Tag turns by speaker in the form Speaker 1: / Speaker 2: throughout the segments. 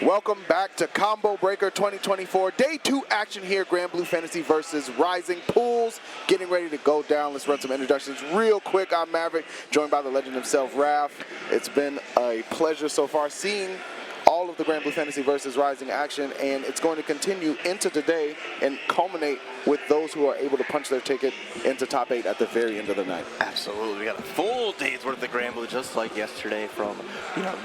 Speaker 1: Welcome back to Combo Breaker 2024. Day 2 action here. Granblue Fantasy versus Rising Pools. Getting ready to go down. Let's run some introductions real quick. I'm Maverick, joined by the legend himself, Raph. It's been a pleasure so far seeing all of the Granblue Fantasy versus Rising action, and it's going to continue into today and culminate with those who are able to punch their ticket into top 8 at the very end of the night.
Speaker 2: Absolutely. We got a full day's worth of Granblue, just like yesterday, from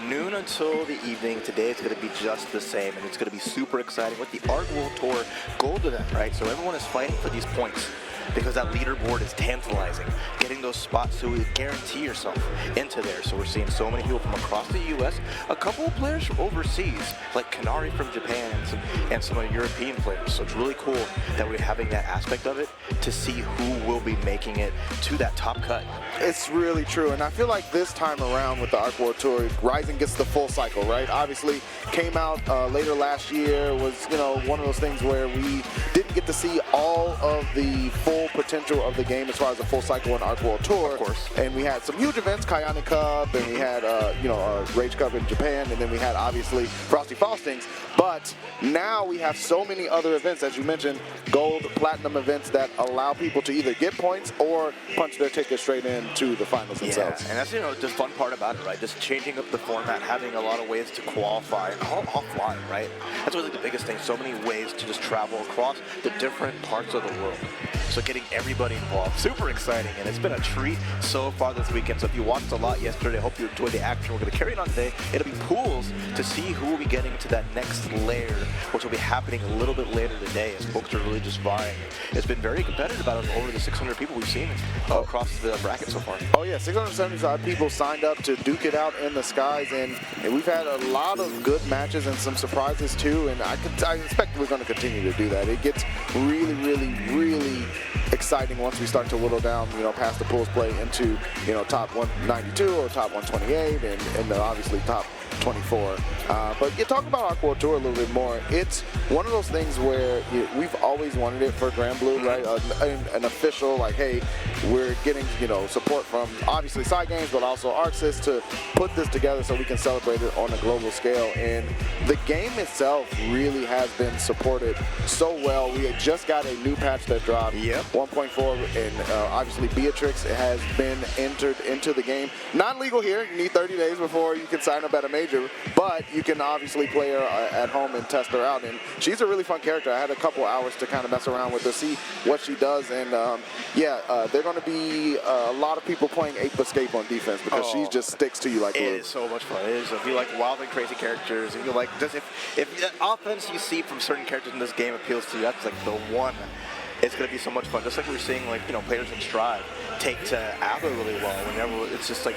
Speaker 2: noon until the evening. Today it's going to be just the same, and it's going to be super exciting with the Art World Tour Gold event, right? So everyone is fighting for these points, because that leaderboard is tantalizing. Getting those spots so you guarantee yourself into there. So we're seeing so many people from across the U.S., a couple of players from overseas, like Kanari from Japan and some of the European players. So it's really cool that we're having that aspect of it to see who will be making it to that top cut.
Speaker 1: It's really true, and I feel like this time around with the Arc World Tour, Rising gets the full cycle, right? Obviously, came out later last year, was one of those things where we didn't get to see all of the full potential of the game as far as a full cycle in Arc World Tour.
Speaker 2: Of course. And
Speaker 1: we had some huge events, Kayane Cup, and we had Rage Cup in Japan, and then we had obviously Frosty Faustings. But now we have so many other events, as you mentioned, gold, platinum events that allow people to either get points or punch their ticket straight into the finals themselves.
Speaker 2: And that's the fun part about it, right? Just changing up the format, having a lot of ways to qualify all offline, right? That's really the biggest thing. So many ways to just travel across the different parts of the world. So getting everybody involved, super exciting, and it's been a treat so far this weekend. So if you watched a lot yesterday, I hope you enjoyed the action. We're going to carry it on today. It'll be pools to see who will be getting to that next layer, which will be happening a little bit later today as folks are really just vying. It's been very competitive out of over the 600 people we've seen across the bracket so far.
Speaker 1: Oh yeah, 675 people signed up to duke it out in the skies, and we've had a lot of good matches and some surprises too, and I expect we're going to continue to do that. It gets really, really, really exciting once we start to whittle down, past the pools play into, top 192 or top 128 and obviously top 24. But you talk about Arc World Tour a little bit more. It's one of those things where we've always wanted it for Granblue, right? An official, like, hey, we're getting, support from obviously Side Games, but also ArcSys to put this together so we can celebrate it on a global scale. And the game itself really has been supported so well. We had just got a new patch that dropped, 1.4, and obviously Beatrix has been entered into the game. Non-legal here. You need 30 days before you can sign up at a major, but you can obviously play her at home and test her out, and she's a really fun character. I had a couple hours to kind of mess around with her, see what she does, and they're going to be a lot of people playing Ape Escape on defense because she just sticks to you like glue.
Speaker 2: It is so much fun. It is. If you like wild and crazy characters, and you like, if the offense you see from certain characters in this game appeals to you, that's like the one. It's going to be so much fun. Just like we were seeing, like, players in Strive take to Abba really well. Whenever it's just like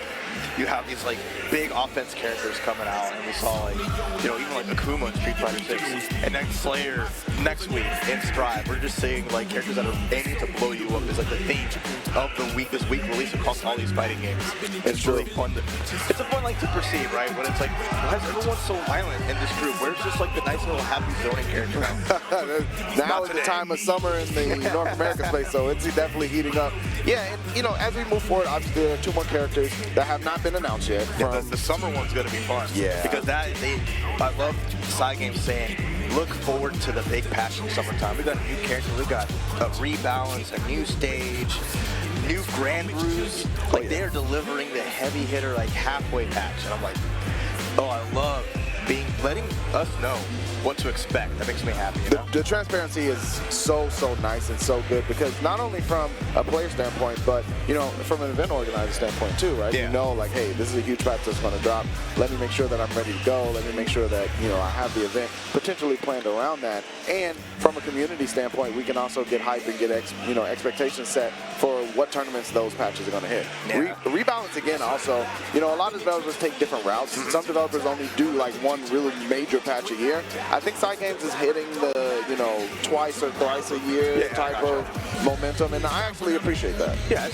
Speaker 2: you have these like big offense characters coming out, and we saw like even like Akuma in Street Fighter 6, and then Slayer next week in Strive. We're just seeing like characters that are aiming to blow you up is like the theme of the week this week released across all these fighting games. It's really fun. It's a fun to perceive, right? When it's like, why is everyone so violent in this group? Where's just like the nice little happy zoning character now?
Speaker 1: Now is the time of summer in the North American space, so it's definitely heating up. Yeah, and as we move forward, obviously there are 2 more characters that have not been announced yet.
Speaker 2: The summer one's gonna be fun. Yeah. Because I love Side Games saying, look forward to the big patch in summertime. We got a new character, we got a rebalance, a new stage, new Granblues. Like they are delivering the heavy hitter like halfway patch, and I'm like, oh, I love letting us know what to expect. That makes me happy,
Speaker 1: The transparency is so nice and so good, because not only from a player standpoint, but from an event organizer standpoint too, right?
Speaker 2: Yeah.
Speaker 1: Like, hey, this is a huge patch that's going to drop. Let me make sure that I'm ready to go. Let me make sure that I have the event potentially planned around that. And from a community standpoint, we can also get hype and get expectations set for what tournaments those patches are going to hit.
Speaker 2: Yeah.
Speaker 1: Rebalance again. Also, a lot of developers take different routes. Some developers only do like one really major patch a year. I think Side Games is hitting the twice or thrice a year type of momentum, and I actually appreciate that.
Speaker 2: Yeah,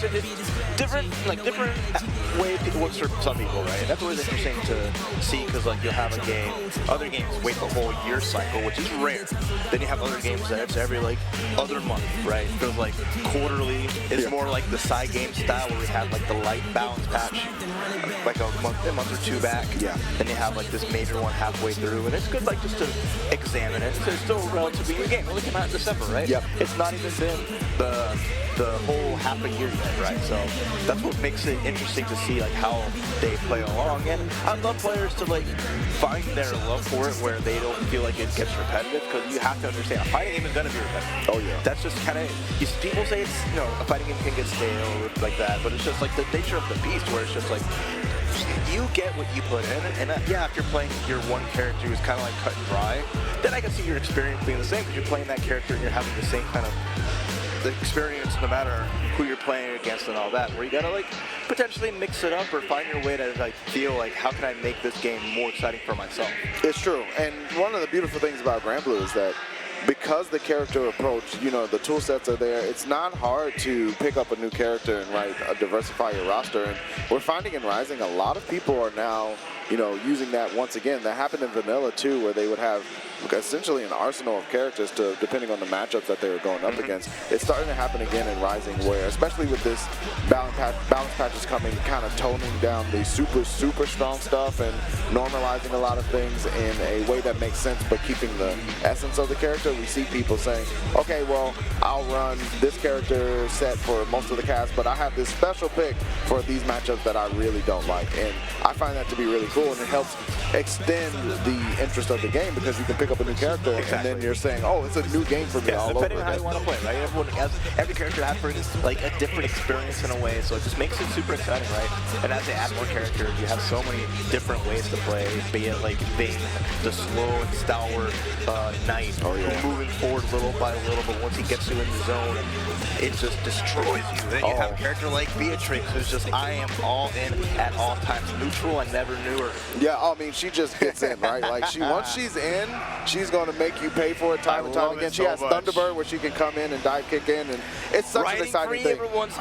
Speaker 2: different way it works for some people, right? That's always interesting to see because like you'll have a game, other games wait the whole year cycle, which is rare. Then you have other games that it's every like other month, right? It feels like quarterly is more like the side game style where we have like the light balance patch like a month or two back.
Speaker 1: Yeah.
Speaker 2: Then you have like this major one halfway through, and it's good like just to examine it. So it's still a relatively new game. We're looking at December, right?
Speaker 1: Yep.
Speaker 2: It's not even been the whole half a year yet, right? So that's what makes it interesting to see like how they play along. And I love players to like find their love for it where they don't feel like it gets repetitive, because you have to understand a fighting game is going to be repetitive.
Speaker 1: Oh yeah.
Speaker 2: That's just kind of, people say it's, you know, a fighting game can get stale like that, but it's just like the nature of the beast where it's just like you get what you put in, and yeah, if you're playing your one character who's kind of like cut and dry, then I can see your experience being the same, because you're playing that character and you're having the same kind of the experience no matter who you're playing against and all that, where you gotta like potentially mix it up or find your way to like feel like, how can I make this game more exciting for myself?
Speaker 1: It's true, and one of the beautiful things about Granblue is that because the character approach, you know, the tool sets are there, it's not hard to pick up a new character and diversify your roster. And we're finding in Rising a lot of people are now, you know, using that once again. That happened in Vanilla too, where they would have essentially an arsenal of characters to depending on the matchups that they were going up against. It's starting to happen again in Rising, where especially with this balance patches coming, kind of toning down the super strong stuff and normalizing a lot of things in a way that makes sense, but keeping the essence of the character. We see people saying, okay, well, I'll run this character set for most of the cast, but I have this special pick for these matchups that I really don't like. And I find that to be really cool, and it helps extend the interest of the game, because you can pick up a new character and then you're saying, oh, it's a new game for me all over
Speaker 2: again. Depending on how you want to play, right? Every character has like a different experience in a way, so it just makes it super exciting, right? And as they add more characters, you have so many different ways to play, be it like Vayne, the slow and stalwart knight, moving forward little by little, but once he gets you in the zone, it just destroys you. Then you have a character like Beatrix, who's just, I am all in at all times. Neutral, I never knew her.
Speaker 1: Yeah, I mean, she just gets in, right? Like, once she's in, she's going to make you pay for it time and time again. She has Thunderbird, where she can come in and dive kick in, and it's such an exciting thing.
Speaker 2: Everyone's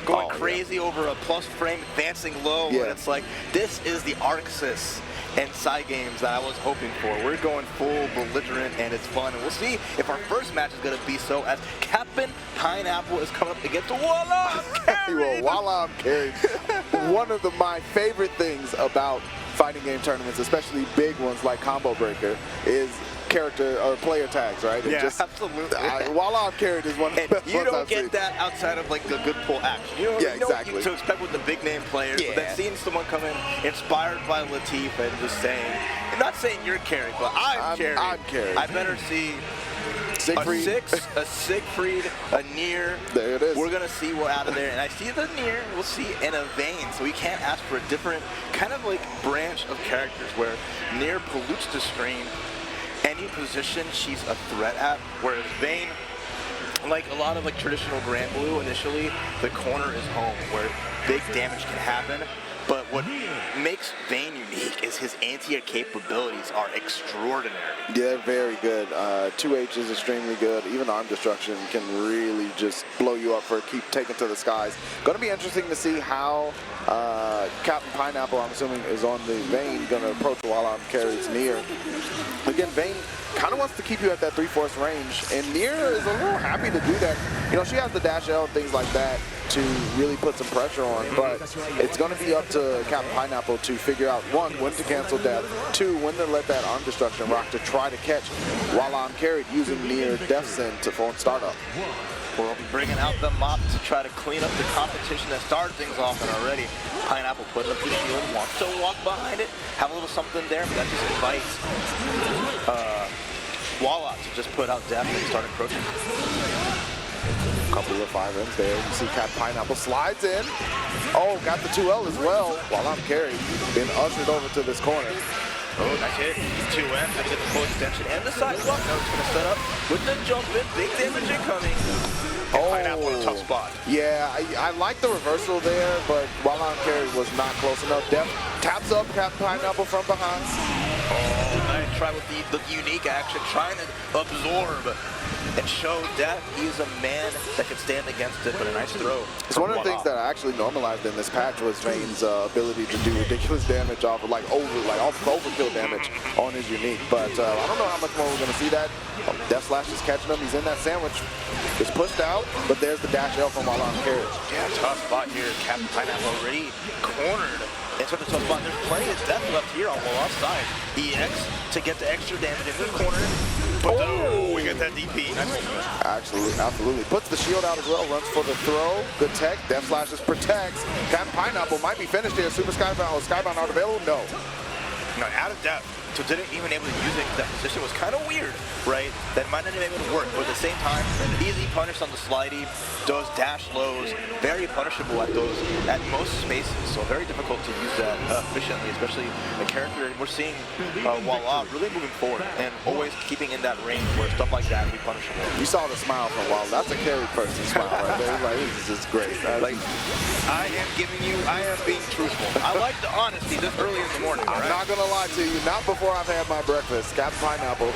Speaker 2: going crazy over a plus frame, advancing low, and it's like, this is the Arxis and side games that I was hoping for. We're going full belligerent, and it's fun, and we'll see if our first match is going to be so, as Captain Pineapple is coming up against Wallah I'm.
Speaker 1: Well, Wallah I'm carried. One of my favorite things about fighting game tournaments, especially big ones like Combo Breaker, is character or player tags, right?
Speaker 2: Yeah, absolutely.
Speaker 1: Wallah I'm carried is one of the best
Speaker 2: you don't
Speaker 1: I've
Speaker 2: get
Speaker 1: seen.
Speaker 2: That outside of like a good pull action. You know,
Speaker 1: exactly.
Speaker 2: What to expect with the big name players, but then seeing someone come in inspired by Latif and just saying, I'm not saying you're carried, but I'm carried.
Speaker 1: I'm carried.
Speaker 2: I better see
Speaker 1: Siegfried.
Speaker 2: a Siegfried, a Nier.
Speaker 1: There it is.
Speaker 2: We're going to see what out of there. And I see the Nier, we'll see in a Vayne. So we can't ask for a different kind of like branch of characters where Nier pollutes the screen. Any position she's a threat at, whereas Vayne, like a lot of like traditional Granblue, initially, the corner is home where big damage can happen. But what makes Vayne unique is his anti-air capabilities are extraordinary.
Speaker 1: Yeah, they're very good. 2H is extremely good. Even arm destruction can really just blow you up for keep taking to the skies. Going to be interesting to see how Captain Pineapple, I'm assuming, is on the Vayne, going to approach Wallah I'm carries Nier. Again, Vayne kind of wants to keep you at that 3/4 range, and Nier is a little happy to do that. You know, she has the dash L and things like that to really put some pressure on, but it's going to be up to Captain Pineapple to figure out, one, when to cancel death, two, when to let that arm destruction rock to try to catch Wallah I'm carried using Nier Death Sin to phone startup.
Speaker 2: We'll be bringing out the mop to try to clean up the competition that started things off, and already Pineapple putting up the shield, wants to walk behind it, have a little something there, but that just invites Wallah to just put out death and start encroaching.
Speaker 1: Couple of 5Ms there. You see Captain Pineapple slides in. Oh, got the 2L as well. Wallah I'm carried, been ushered over to this corner.
Speaker 2: Oh, nice hit. 2M, gonna get the full extension and the side block. Now it's gonna set up with the jump in, big damage incoming. Pineapple in a tough spot.
Speaker 1: Yeah, I like the reversal there, but Wallah I'm carried was not close enough. Def taps up Captain Pineapple from behind.
Speaker 2: Oh, nice try with the unique action, trying to absorb and show that he is a man that can stand against it with a nice throw.
Speaker 1: It's one of the things that I actually normalized in this patch was Vayne's ability to do ridiculous damage off of overkill damage on his unique. But I don't know how much more we're going to see that. Death Slash is catching him. He's in that sandwich. It's pushed out, but there's the dash L from Wallah I'm.
Speaker 2: Yeah, tough spot here. Captain Pineapple already cornered. It's a tough spot. There's plenty of death left here on Wallah's side. EX to get the extra damage in the corner. But we get that DP. Nice.
Speaker 1: Absolutely. Puts the shield out as well. Runs for the throw. Good tech. Death Slashes protects. Captain Pineapple might be finished here. Super Skybound. Skybound not available? No.
Speaker 2: No, out of depth. So didn't even able to use it because that position was kind of weird, right? That might not even able to work, but at the same time, easy punish on the slidey, those dash lows, very punishable at most spaces, so very difficult to use that efficiently, especially a character. We're seeing Wallah really moving forward and always keeping in that range where stuff like that would be punishable.
Speaker 1: You saw the smile from Wallah. That's a carry person smile right there. Like, this is just great.
Speaker 2: Like, I am being truthful. I like the honesty this early in the morning.
Speaker 1: I'm not gonna lie to you, not before I've had my breakfast. Captain Pineapple,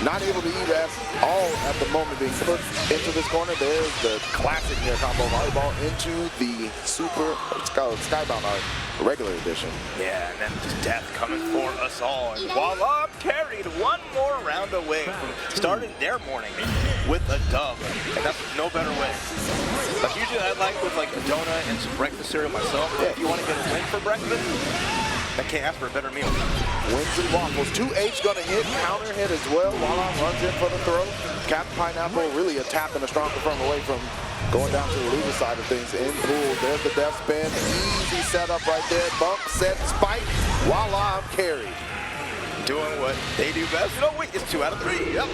Speaker 1: not able to eat at all at the moment, being put into this corner. There's the classic near combo volleyball into the super, it's called Skybound Art, regular edition.
Speaker 2: Yeah, and then just death coming for us all. And Wallah carried one more round away from starting their morning with a dub, and that's no better way. Like usually I like with like a donut and some breakfast cereal myself. If you want to get a win for breakfast, I can't ask for a better meal.
Speaker 1: Wins and waffles. 2H gonna hit, counter hit as well. Wallah runs in for the throw. Captain Pineapple really a tap and a strong confirm away from going down to the loser side of things. In pool, there's the death spin. Easy setup right there. Bump, set, spike. Wallah I'm carried.
Speaker 2: Doing what they do best. You know, wait, it's 2 out of 3. Yep.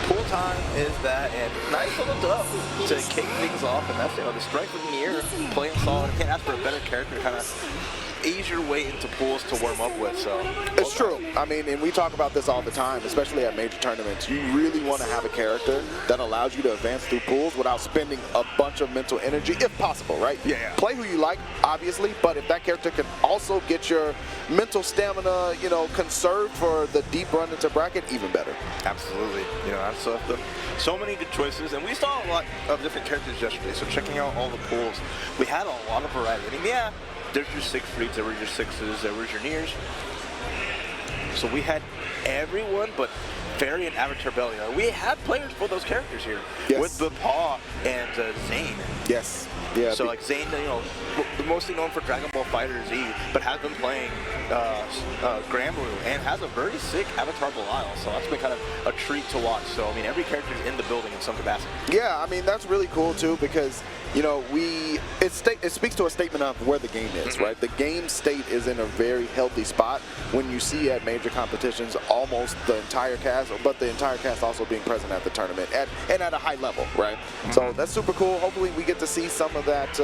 Speaker 2: Pool time is that, and nice little dub to kick things off, and that's, the strength of the year, playing solid. Can't ask for a better character, kind of ease your way into pools to warm up with, so.
Speaker 1: It's true. I mean, and we talk about this all the time, especially at major tournaments. You really want to have a character that allows you to advance through pools without spending a bunch of mental energy, if possible, right?
Speaker 2: Yeah.
Speaker 1: Play who you like, obviously, but if that character can also get your mental stamina, conserved for the deep run into bracket, even better.
Speaker 2: Absolutely. So many good choices, and we saw a lot of different characters yesterday, so checking out all the pools, we had a lot of variety. I mean, yeah, there's your 6-3s, there were your 6s, there was your Nears. So we had everyone but Fairy and Avatar Bellia. We had players for those characters here.
Speaker 1: Yes.
Speaker 2: With Bepaw and Zane.
Speaker 1: Yes. Yeah.
Speaker 2: So like Zane, mostly known for Dragon Ball Fighter Z, but has been playing Granblue and has a very sick Avatar Belial. So that's been kind of a treat to watch. So I mean, every character is in the building in some capacity.
Speaker 1: Yeah, I mean that's really cool too because it speaks to a statement of where the game is, right? The game state is in a very healthy spot when you see at major competitions almost the entire cast, but the entire cast also being present at the tournament and at a high level, right? So that's super cool. Hopefully we get to see some of that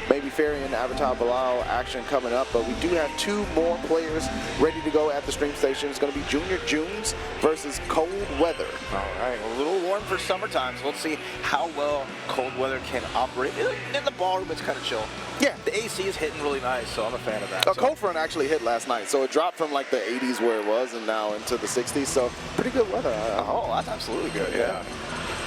Speaker 1: maybe Fairy and Avatar Belial action coming up, but we do have 2 more players ready to go at the stream station. It's going to be JuniorJunes versus ColdWeatherr.
Speaker 2: All right, a little warm for summertime, so let's see how well ColdWeatherr can operate. In the ballroom, it's kind of chill.
Speaker 1: Yeah.
Speaker 2: The AC is hitting really nice, so I'm a fan of that.
Speaker 1: Cold front actually hit last night, so it dropped from like the 80s where it was and now into the 60s, so pretty good weather.
Speaker 2: Oh, that's absolutely good, yeah.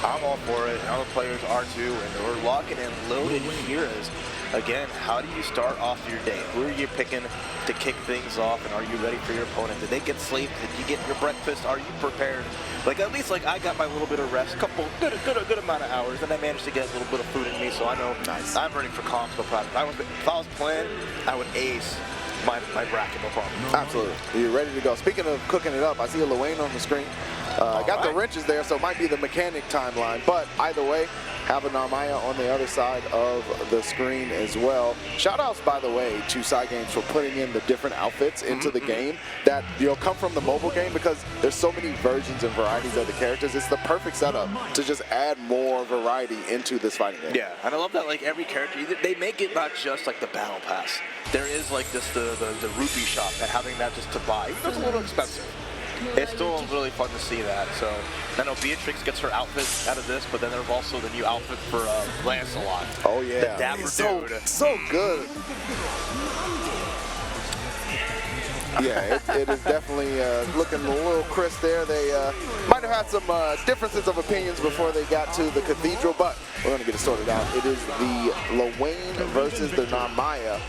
Speaker 2: I'm all for it, and other players are too, and we're locking in loaded here as, again, how do you start off your day? Who are you picking to kick things off, and are you ready for your opponent? Did they get sleep? Did you get your breakfast? Are you prepared? Like, at least, I got my little bit of rest, a good amount of hours, and I managed to get a little bit of food in me, so I know I'm ready for comps, no problem. If I was playing, I would ace my bracket, no problem.
Speaker 1: Absolutely. You're ready to go. Speaking of cooking it up, I see a Luanya on the screen. Got the wrenches there, so it might be the mechanic timeline, but either way, have a Narmaya on the other side of the screen as well. Shoutouts, by the way, to Cygames for putting in the different outfits into the game that come from the mobile game because there's so many versions and varieties of the characters. It's the perfect setup to just add more variety into this fighting game.
Speaker 2: Yeah, and I love that every character, they make it not just like the battle pass. There is this the rupee shop and having that just to buy. It's a little expensive. It's still really fun to see that. So I know Beatrix gets her outfit out of this, but then there's also the new outfit for Lancelot.
Speaker 1: Oh yeah,
Speaker 2: the dapper dude.
Speaker 1: So good. Yeah, it is definitely looking a little crisp there. They might have had some differences of opinions before they got to the Cathedral, but we're going to get it sorted out. It is the Lwayne versus the Narmaya.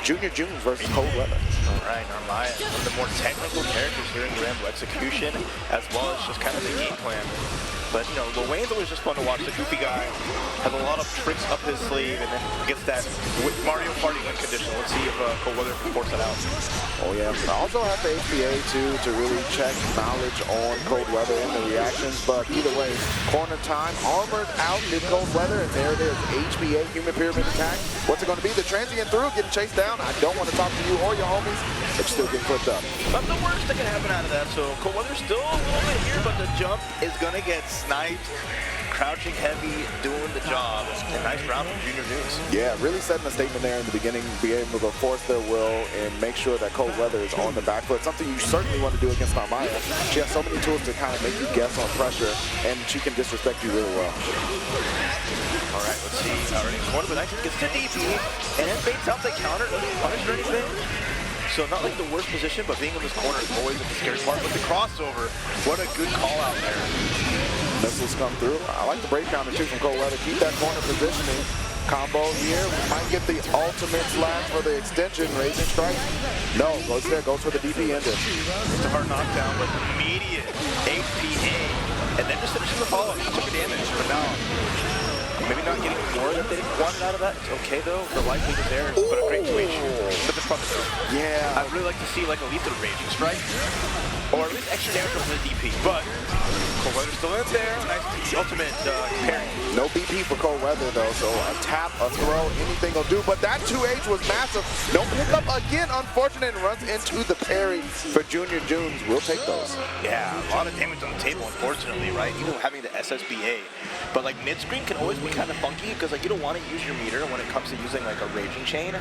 Speaker 1: JuniorJunes versus ColdWeather.
Speaker 2: All right, Narmaya, one of the more technical characters here in Granblue, execution, as well as just kind of the game plan. But, you know, Lwayne's always just fun to watch. The goofy guy has a lot of tricks up his sleeve and then gets that Mario Party win condition. Let's see if ColdWeather can force that out.
Speaker 1: Oh, yeah. I also have the HPA, too, to really check knowledge on ColdWeather and the reactions. But either way, corner time, armored out mid ColdWeather, and there it is. HPA, Human Pyramid Attack. What's it going to be? The transient through, getting chased down. I don't want to talk to you or your homies. It's still getting flipped up.
Speaker 2: Not the worst that can happen out of that. So ColdWeather's still a little bit here, but the jump is going to get sniped. Crouching heavy, doing the job. And nice round from JuniorJunes.
Speaker 1: Yeah, really setting a statement there in the beginning, be able to force their will and make sure that ColdWeather is on the back foot. Something you certainly want to do against Narmaya. She has so many tools to kind of make you guess on pressure, and she can disrespect you really well.
Speaker 2: All right, let's see. Already corner, but nice gets to DP, and then baits out the counter, doesn't punish or anything. So not like the worst position, but being in this corner is always the scary part. But the crossover, what a good call out there.
Speaker 1: Missiles come through. I like the break counter too from ColdWeather. Keep that corner positioning. Combo here. We might get the ultimate slash for the extension. Raging strike. No, goes there. Goes for the DP ender.
Speaker 2: It's a hard knockdown, but immediate HPA. And then just finishing the follow-up. He took a damage, but now maybe not getting more than they wanted out of that. It's okay though. The likelihood is there, but a great 2H. But the front though.
Speaker 1: Yeah.
Speaker 2: I'd really like to see like a lethal Raging Strike. Or at least extra damage from the DP. But ColdWeather's still in there. Nice ultimate parry.
Speaker 1: No BP for ColdWeather though, so a tap, a throw, anything will do. But that 2H was massive. No pickup again, unfortunate, and runs into the parry for JuniorJunes. We'll take those.
Speaker 2: Yeah, a lot of damage on the table, unfortunately, right? Even having the SSBA. But like mid-screen can always be kind of funky because like you don't want to use your meter when it comes to using like a Raging Chain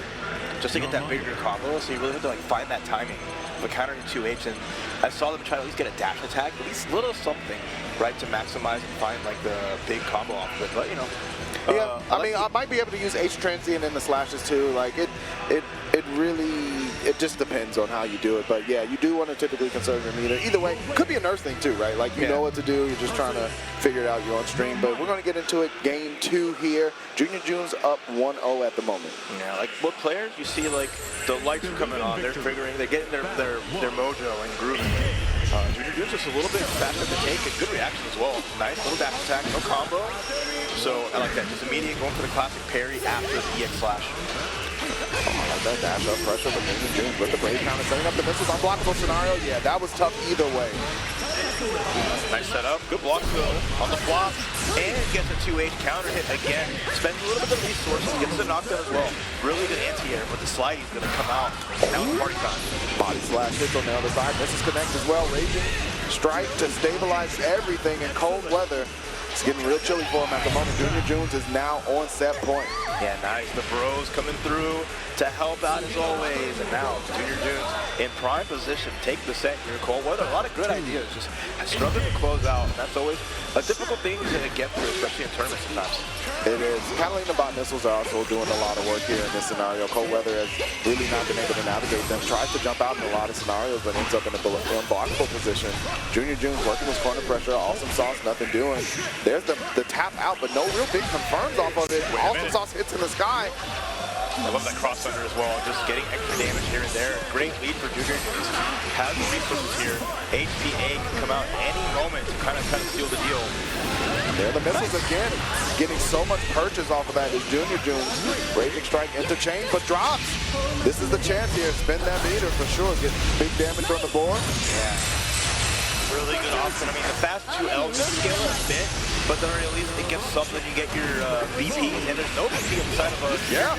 Speaker 2: just to get that bigger combo. So you really have to like find that timing. But countering 2H, and I saw them try to at least get a dash attack, at least a little something, right, to maximize and find like the big combo off of it. But you know,
Speaker 1: yeah, I mean, I might be able to use H transient in the slashes too. Like it really, it just depends on how you do it. But yeah, you do want to typically conserve your meter. Either way, could be a nurse thing too, right? Like you know what to do. You're just trying to figure it out. You're on stream. But we're gonna get into it. Game 2 here. JuniorJunes up 1-0 at the moment.
Speaker 2: Yeah, like what players you see like the lights are coming on. They're figuring, they're getting their mojo and grooving. JuniorJunes just a little bit faster to take and good reaction as well. Nice little dash attack, no combo. So I like that. Just immediate going for the classic parry after the EX slash.
Speaker 1: Oh, I like that dash up pressure, but JuniorJunes with the brave counter, setting up the missiles, unblockable scenario. Yeah, that was tough either way.
Speaker 2: Nice setup, good block though on the flop, and gets a 2H counter hit again. Spends a little bit of resources, gets the knockdown as well. Really good anti-air, but the sliding's gonna come out. Now it's party time.
Speaker 1: Body slash hits on the other side. Misses connect as well. Raging strike to stabilize everything in ColdWeather. It's getting real chilly for him at the moment. JuniorJunes is now on set point.
Speaker 2: Yeah, nice. The bros coming through to help out as always. And now JuniorJunes in prime position. Take the set here. ColdWeather, a lot of good ideas. Just struggling to close out. And that's always a difficult thing to get through, especially in tournaments sometimes. It
Speaker 1: is. Catalina bot missiles are also doing a lot of work here in this scenario. ColdWeather has really not been able to navigate them. Tries to jump out in a lot of scenarios, but ends up in a unblockable position. JuniorJunes working his corner pressure. Awesome Sauce, nothing doing. There's the tap out, but no real big confirms off of it. Awesome Sauce hits in the sky.
Speaker 2: I love that cross under as well. Just getting extra damage here and there. Great lead for JuniorJunes. Has the resources here. HPA can come out any moment to kind of seal the deal.
Speaker 1: There the missiles again. Getting so much purchase off of that is JuniorJunes. Raging strike into chain, but drops. This is the chance here. Spin that meter for sure. Get big damage on the board.
Speaker 2: Yeah. Really good option. I mean, the fast 2L just scale it a bit, but then at least it gets something. You get your BP, and there's no BP inside of us.
Speaker 1: Yeah.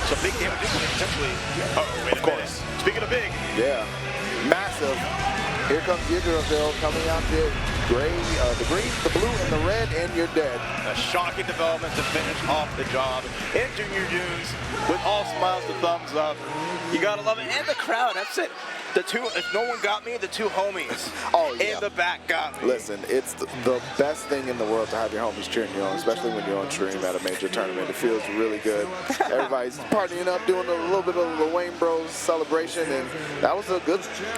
Speaker 2: So big damage potentially. Oh, wait a minute. Speaking of big.
Speaker 1: Yeah. Massive. Here comes Yggdrasil coming out there. The green, the blue, and the red, and you're dead.
Speaker 2: A shocking development to finish off the job. And JuniorJunes with all smiles to thumbs up. You gotta love it. And the crowd, that's it. if no one got me, the two homies in the back got me.
Speaker 1: Listen, it's the best thing in the world to have your homies cheering you on, especially when you're on stream at a major tournament. It feels really good. Everybody's partying up, doing a little bit of the Wayne Bros celebration, and that was a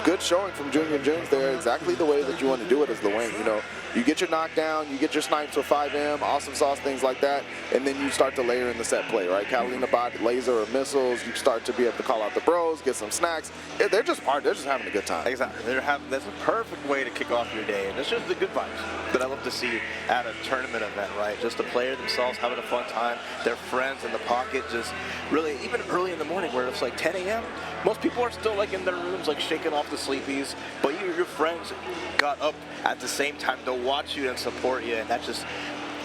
Speaker 1: good showing from JuniorJunes there. Exactly the way that you want to do it as the Wayne. You know, you get your knockdown, you get your snipes with 5M, awesome sauce, things like that, and then you start to layer in the set play, right? Catalina bot, laser or missiles, you start to be able to call out the bros, get some snacks. They're just having a good time.
Speaker 2: Exactly. That's a perfect way to kick off your day, and it's just the good vibes that I love to see at a tournament event, right? Just the player themselves having a fun time, their friends in the pocket, just really, even early in the morning where it's like 10 a.m., most people are still like in their rooms, like shaking off the sleepies, but your friends got up at the same time to watch you and support you, and that just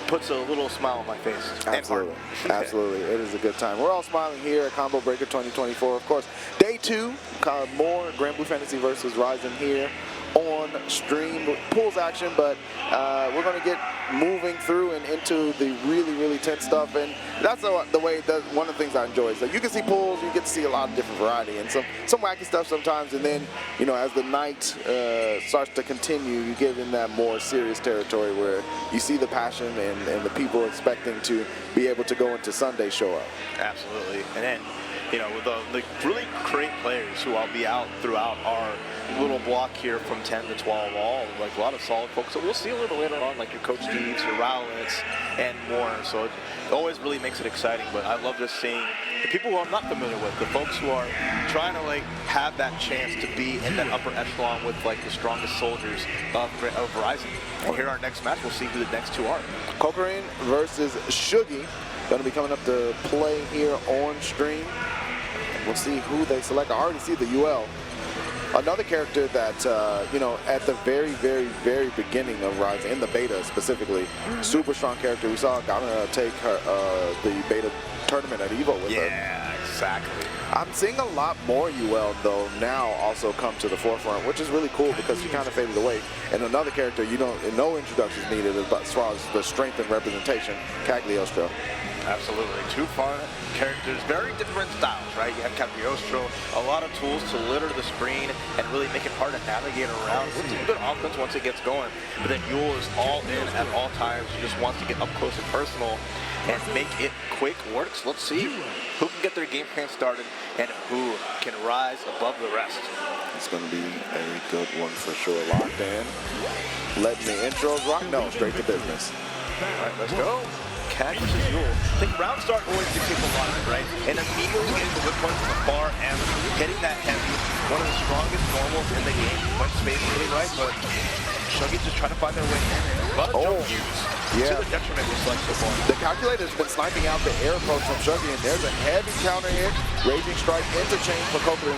Speaker 2: puts a little smile on my face.
Speaker 1: Absolutely. Absolutely. It is a good time. We're all smiling here at Combo Breaker 2024. Of course, day 2, more Granblue Fantasy versus Ryzen here on stream. Pools action, but we're going to get moving through and into the really tense stuff, and that's the way that one of the things I enjoy is that you can see pools, you get to see a lot of different variety and some wacky stuff sometimes, and then, you know, as the night starts to continue, you get in that more serious territory where you see the passion and the people expecting to be able to go into Sunday show up.
Speaker 2: Absolutely. And then, you know, with the really great players who I'll be out throughout our little block here from 10 to 12, all like a lot of solid folks. So we'll see a little later on, like your Coach Steves, your Rowlets, and more. So it always really makes it exciting. But I love just seeing the people who I'm not familiar with, the folks who are trying to like have that chance to be in that upper echelon with like the strongest soldiers of Verizon. And here our next match, we'll see who the next two are.
Speaker 1: Kokorin versus Shuggie. Going to be coming up to play here on stream. We'll see who they select. I already see the UL. Another character that, you know, at the very beginning of Rise, in the beta specifically, super strong character. We saw Gana take her, the beta tournament at EVO with her.
Speaker 2: Yeah, exactly.
Speaker 1: I'm seeing a lot more UL, though, now also come to the forefront, which is really cool because she kind of faded away. And another character, you don't, no introductions needed as far as the strength and representation, Cagliostro.
Speaker 2: Absolutely. Two fun characters, very different styles, right? You have Cagliostro, a lot of tools to litter the screen and really make it hard to navigate around. With some good offense once it gets going. But then Yule is all in at all times. He just wants to get up close and personal and make it quick work. So let's see who can get their game plan started and who can rise above the rest.
Speaker 1: It's going to be a good one for sure. Locked in. Letting the intros rock. No, straight to business.
Speaker 2: All right, let's go. Cat versus Yule. I think round start always dictates a lot of it, right? And immediately getting the good points from the far end, hitting that heavy, one of the strongest normals in the game when space really right, but Shuggie just trying to find their way in. A lot of jump views.
Speaker 1: Yeah.
Speaker 2: To the detriment of Select so far.
Speaker 1: The calculator's been sniping out the air approach from Shuggie, and there's a heavy counter hit. Raging Strike interchange for Kokorin.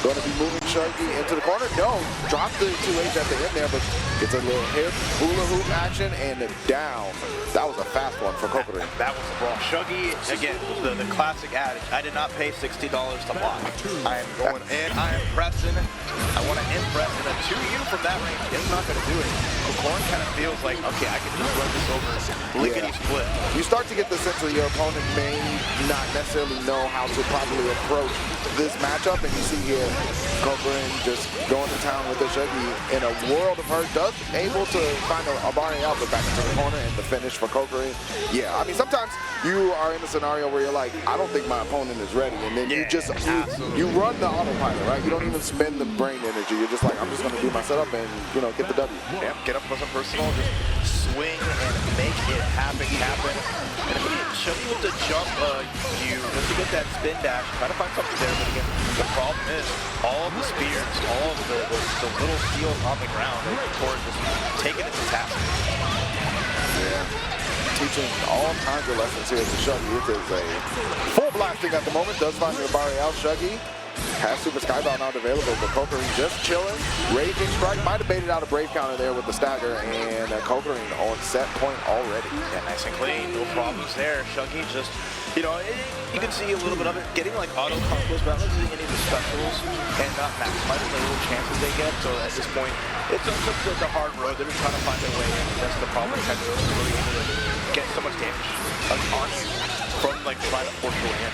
Speaker 1: Going to be moving Shuggie into the corner. No, dropped the 2H at the end there, but gets a little hip, hula hoop action, and down. That was a fast one for Kokorin.
Speaker 2: That was the ball. Shuggie, again, the classic adage, I did not pay $60 to block. I am going in, I am pressing, I want to impress, and a 2U from that range is not going to do it. Kokorin kind of feels like, okay, I can just run this over, lickety split.
Speaker 1: You start to get the sense that your opponent may not necessarily know how to properly approach this matchup, and you see here Kokorin just going to town with the Shuggie in a world of hurt, able to find a Barney out, but back into the corner, and the finish for Kokorin. Yeah, I mean, sometimes you are in a scenario where you're like, I don't think my opponent is ready, and then you just, you run the autopilot, right? You don't even spend the brain energy. You're just like, I'm just going to do my setup and, you know, get the W.
Speaker 2: Yeah, get up close and personal, just swing and make it happen. And again, Shuggie with the jump, once you get that spin dash, try to find something there, but again, the problem is all of the spears, all of the little seals on the ground, Kokorin just taking it to task.
Speaker 1: Yeah. Teaching all kinds of lessons here to Shuggie. It is a full blasting at the moment. Does find your Barry out. Shuggie has Super Skybound not available, but Kokorin just chilling. Raging Strike might have baited out a Brave counter there with the stagger, and Kokorin on set point already.
Speaker 2: Yeah, nice and clean. No problems there. Shuggie just, you know, you can see a little bit of it getting like auto combos, but not using any of the specials and not maximizing the little chances they get. So at this point, it's the hard road. They're just trying to find their way in. That's the problem. Technically, really able to get so much damage on you from like trying to force your way in.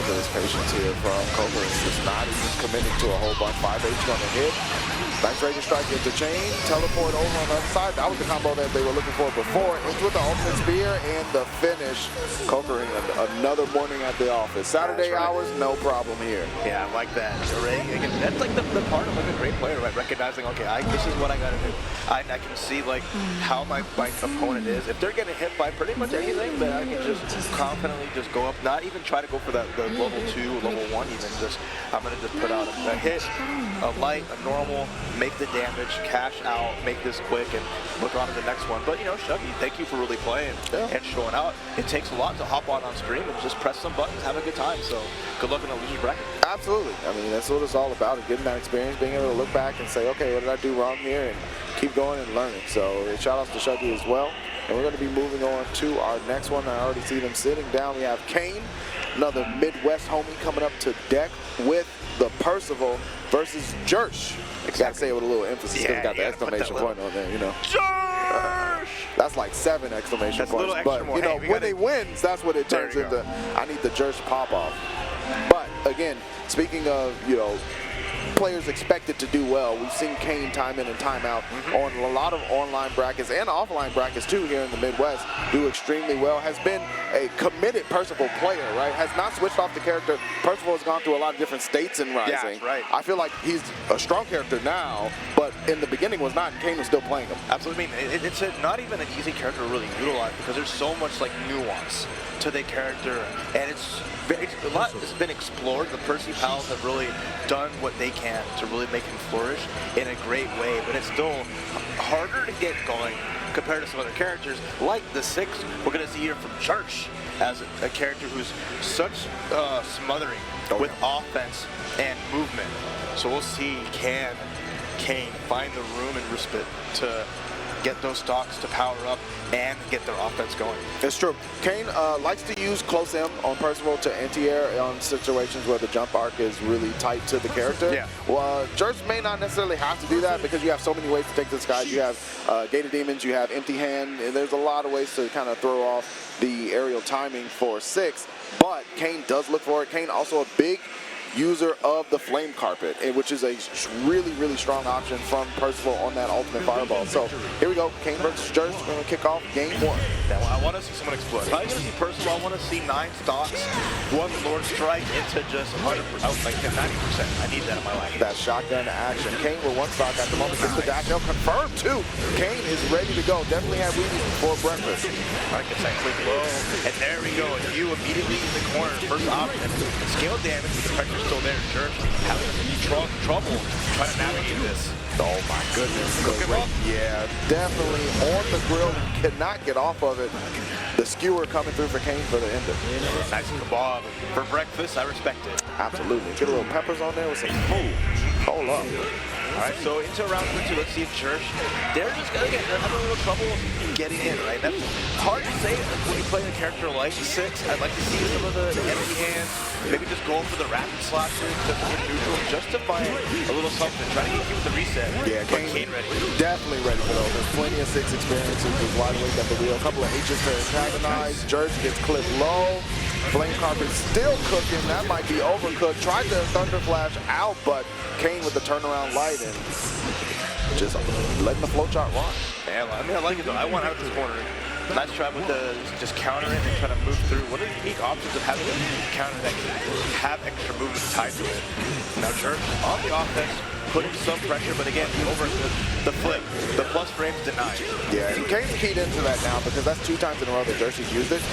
Speaker 1: ridiculous patience here from Kokorin. Just not even committing to a whole bunch. 5H going to hit. Nice Raging Strike into chain. Teleport over on the other side. That was the combo that they were looking for before. Into with the ultimate spear and the finish. Kokorin, another morning at the office. Saturday hours, no problem here.
Speaker 2: Yeah, I like that. Again, that's like the part of like a great player, right? Recognizing, okay, this is what I got to do. I can see like how my opponent is. If they're getting hit by pretty much anything, then I can just confidently just go up. Not even try to go for the level 2, level 1 even. I'm going to just put out a hit, a light, a normal, make the damage, cash out, make this quick, and look on to the next one. But, you know, Shuggie, thank you for really playing and showing out. It takes a lot to hop on stream and just press some buttons, have a good time. So, good luck in the loser bracket.
Speaker 1: Absolutely. I mean, that's what it's all about, is getting that experience, being able to look back and say, okay, what did I do wrong here, and keep going and learning. So, shout outs to Shuggie as well. And we're going to be moving on to our next one. I already see them sitting down. We have Kain, another Midwest homie, coming up to deck with the Percival versus Jersh. Exactly. Got to say it with a little emphasis because we got the exclamation point on there, you know.
Speaker 2: Jersh!
Speaker 1: That's like 7 exclamation points. But,
Speaker 2: more.
Speaker 1: you know, when they wins, that's what it turns into. I need the Jersh pop-off. But, again, speaking of, you know, players expected to do well. We've seen Kain time in and time out on a lot of online brackets and offline brackets too here in the Midwest do extremely well. Has been a committed Percival player, right? Has not switched off the character. Percival has gone through a lot of different states in Rising.
Speaker 2: Yeah, right.
Speaker 1: I feel like he's a strong character now, but in the beginning was not, and Kain was still playing him.
Speaker 2: Absolutely. I mean, it's not even an easy character to really utilize because there's so much like nuance to the character, and a lot has been explored. The Percy Pals have really done what they can to really make him flourish in a great way, but it's still harder to get going compared to some other characters like the 6 we're going to see here from Jersh as a character who's such smothering with offense and movement. So we'll see, can Kain find the room and respite to get those stocks to power up and get their offense going.
Speaker 1: It's true. Kain likes to use close M on Percival to anti-air on situations where the jump arc is really tight to the character.
Speaker 2: Yeah.
Speaker 1: Well, Jersh may not necessarily have to do that because you have so many ways to take this guy. You have Gated Demons, you have Empty Hand, and there's a lot of ways to kind of throw off the aerial timing for 6. But Kain does look for it. Kain also a big user of the Flame Carpet, which is a really, really strong option from Percival on that ultimate fireball. So here we go, Kain versus Jersh. We're going to kick off game 1.
Speaker 2: Now, I want to see someone explode. If I'm going to see Percival, I want to see 9 stocks, 1 Lord Strike into just 100%, like 90%. I need that in my life.
Speaker 1: That shotgun action. Kain with 1 stock at the moment. Gets the dash out. Confirmed too. Kain is ready to go. Definitely have Weebies before breakfast.
Speaker 2: I guess I click low, and there we go. And you immediately in the corner. First option. Scale damage with the pressure still there. Jersh having trouble trying to navigate this.
Speaker 1: Oh my goodness.
Speaker 2: Cook him up.
Speaker 1: Yeah, definitely on the grill. Cannot get off of it. The skewer coming through for Kain for the ender.
Speaker 2: Nice kebab for breakfast. I respect it.
Speaker 1: Absolutely. Get a little peppers on there with some food. Hold up.
Speaker 2: All right, so into round 2, let's see if Jersh, they're having a little trouble getting in, right? That's hard to say when you play a character like 6. I'd like to see some of the empty hands, maybe just going for the rapid slashes, just for neutral, just to find a little something, try to get you with the reset.
Speaker 1: Yeah, Kain
Speaker 2: ready.
Speaker 1: Definitely ready for those. There's plenty of 6 experiences. There's wide awake at the wheel. A couple of H's to antagonize. Jersh gets clipped low. Flame Carpet still cooking. That might be overcooked. Tried to Thunder Flash out, but Kain with the turnaround light and just letting the flowchart run.
Speaker 2: Yeah, I mean, I like it though. I want out of this corner. Nice try with the just countering and trying to move through. What are the unique options of having a counter that can have extra movement tied to it? Now Jersh on the offense, putting some pressure, but again, over the flip, the plus frames denied.
Speaker 1: Yeah, and Kain's keyed into that now because that's 2 times in a row that Jersh has used it.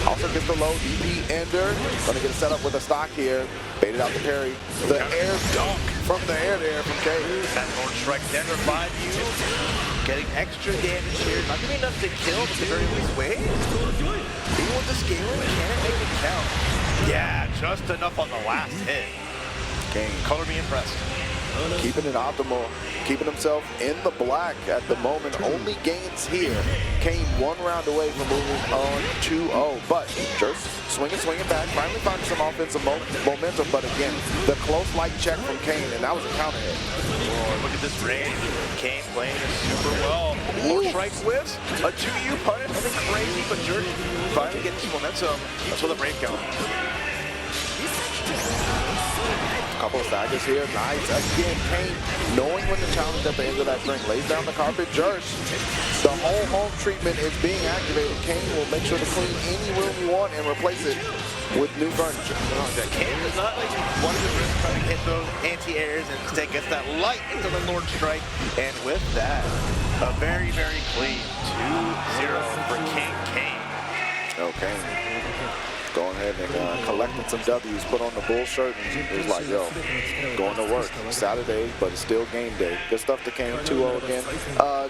Speaker 1: Also gets the low DP ender. Gonna get it set up with a stock here. Baited out the parry. The air dunk from the air there from Kain.
Speaker 2: That Lord Strike then revive you. Getting extra damage here. Not gonna be enough to kill, but at the very least, wait. Even with the scaling, can it make it count? Yeah, just enough on the last hit.
Speaker 1: Kain,
Speaker 2: Color me impressed.
Speaker 1: keeping it optimal, keeping himself in the black at the moment. Only gains here. Kain 1 round away from moving on 2-0, but Jersh swinging back, finally finding some offensive momentum, but again, the close light check from Kain, and that was a counter hit.
Speaker 2: Oh, look at this range. Kain playing it super well. More strike whiffs, a 2U punish, nothing crazy, but Jersh finally getting some momentum until the break count.
Speaker 1: couple of staggers here. Nice. Again, Kain, knowing when the challenge at the end of that string, lays down the carpet. Jersh, the whole home treatment is being activated. Kain will make sure to clean any room you want and replace it with new furniture.
Speaker 2: Kain does not like one of the risks trying to hit those anti-airs and instead gets that light into the Lord Strike. And with that, a very, very clean 2-0 for Kain.
Speaker 1: Okay. Going ahead and collecting some W's, put on the bull shirt, and it was like, yo, going to work. Saturday, but it's still game day. Good stuff to Kain, 2-0 again.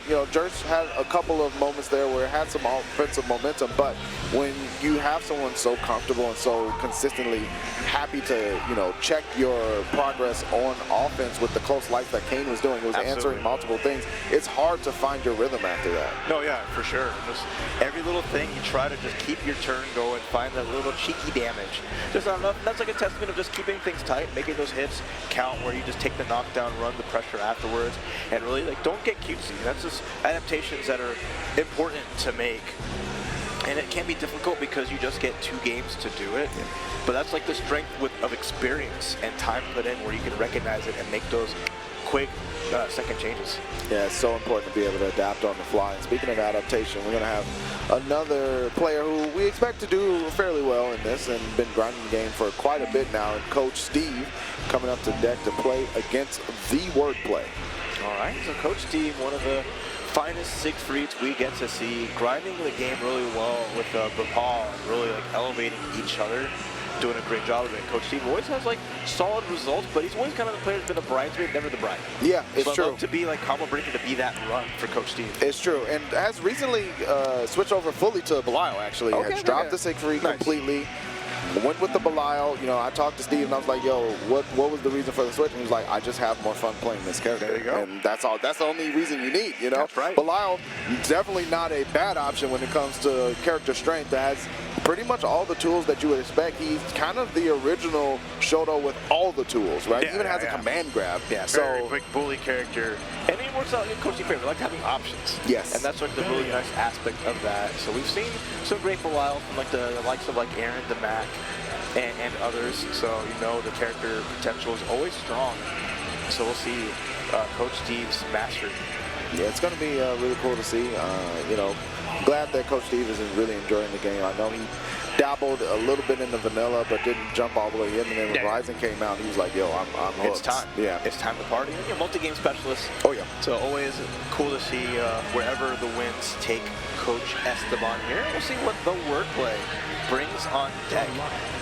Speaker 1: You know, Jersh had a couple of moments there where it had some offensive momentum, but when you have someone so comfortable and so consistently happy to, you know, check your progress on offense with the close lights that Kain was doing, it was answering multiple things, it's hard to find your rhythm after that.
Speaker 2: No, yeah, for sure. Just every little thing, you try to just keep your turn going, find that little cheeky damage. Just not enough. That's like a testament of just keeping things tight, making those hits count where you just take the knockdown, run the pressure afterwards, and really like don't get cutesy. That's just adaptations that are important to make. And it can be difficult because you just get 2 games to do it. But that's like the strength of experience and time put in where you can recognize it and make those quick second changes.
Speaker 1: Yeah, it's so important to be able to adapt on the fly. And speaking of adaptation, we're going to have another player who we expect to do fairly well in this and been grinding the game for quite a bit now, and Coach Steve coming up to deck to play against TheWordPlay.
Speaker 2: All right, so Coach Steve, one of the finest Siegfrieds we get to see, grinding the game really well with Raph and really like elevating each other, doing a great job of it. Coach Steve always has like solid results, but he's always kind of the player who's been a bridesmaid, never the bride.
Speaker 1: Yeah, it's
Speaker 2: so
Speaker 1: true.
Speaker 2: I'd love to be like combo breaker to be that run for Coach Steve.
Speaker 1: It's true, and has recently switched over fully to Belial. Actually, has dropped the Siegfried completely. Went with the Belial. You know, I talked to Steve and I was like, "Yo, what was the reason for the switch?" And he was like, "I just have more fun playing this character."
Speaker 2: There you go.
Speaker 1: And that's all. That's the only reason you need. You know,
Speaker 2: that's right.
Speaker 1: Belial, definitely not a bad option when it comes to character strength. That has pretty much all the tools that you would expect. He's kind of the original Shoto with all the tools, right?
Speaker 2: Yeah,
Speaker 1: he even has a command grab.
Speaker 2: Yeah,
Speaker 1: so
Speaker 2: very quick bully character. And he works out in Coach Steve's favor. I like having options.
Speaker 1: Yes.
Speaker 2: And that's like the really nice aspect of that. So we've seen some great Belial from like the likes of like Aaron, the Mac, and others. So you know the character potential is always strong. So we'll see Coach Steve's mastery.
Speaker 1: Yeah, it's going to be really cool to see. You know, glad that Coach Steve is really enjoying the game. I know he dabbled a little bit in the vanilla, but didn't jump all the way in. And then when Rising came out, he was like, "Yo, I'm hooked."
Speaker 2: It's time. Yeah, it's time to party. You're a multi-game specialist.
Speaker 1: Oh yeah.
Speaker 2: So always cool to see wherever the wins take Coach Esteban here. We'll see what TheWordPlay brings on deck.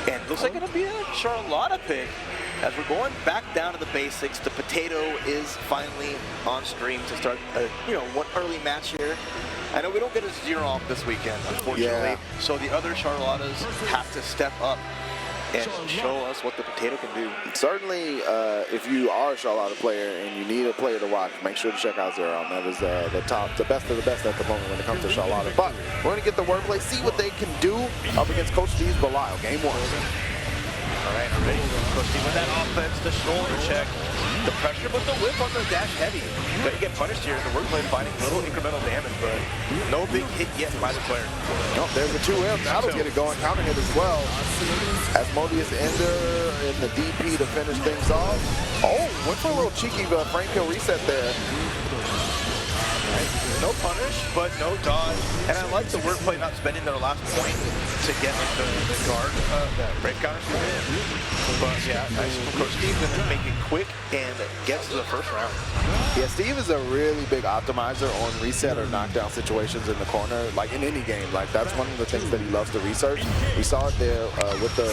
Speaker 2: And it looks like it'll be a Charlotta pick. As we're going back down to the basics, the potato is finally on stream to start, one early match here. I know we don't get a 0 this weekend, unfortunately. Yeah. So the other Charlottas have to step up and show us what the potato can do.
Speaker 1: Certainly, if you are a Charlotta player and you need a player to watch, make sure to check out Zero. That is the best of the best at the moment when it comes to Charlotta. But we're going to get TheWordPlay, see what they can do up against Coach Steve's Belial. Game 1.
Speaker 2: All right, ready? Coach Steve with that offense, the shoulder check, the pressure, but the whip on the dash heavy. Got to get punished here. TheWordPlay finding little incremental damage, but no big hit yet by the player.
Speaker 1: No, there's a 2M. That'll get it going. Counter hit as well. Asmodeus Ender in the DP to finish things off. Oh, went for a little cheeky frame kill reset there.
Speaker 2: No punish, but no dodge. And I like TheWordPlay not spending their last point to get like the guard, the break counter. But yeah, nice from Coach Steve, gonna make it quick and gets to the first round.
Speaker 1: Yeah, Steve is a really big optimizer on reset or knockdown situations in the corner, like in any game. Like that's one of the things that he loves to research. We saw it there with the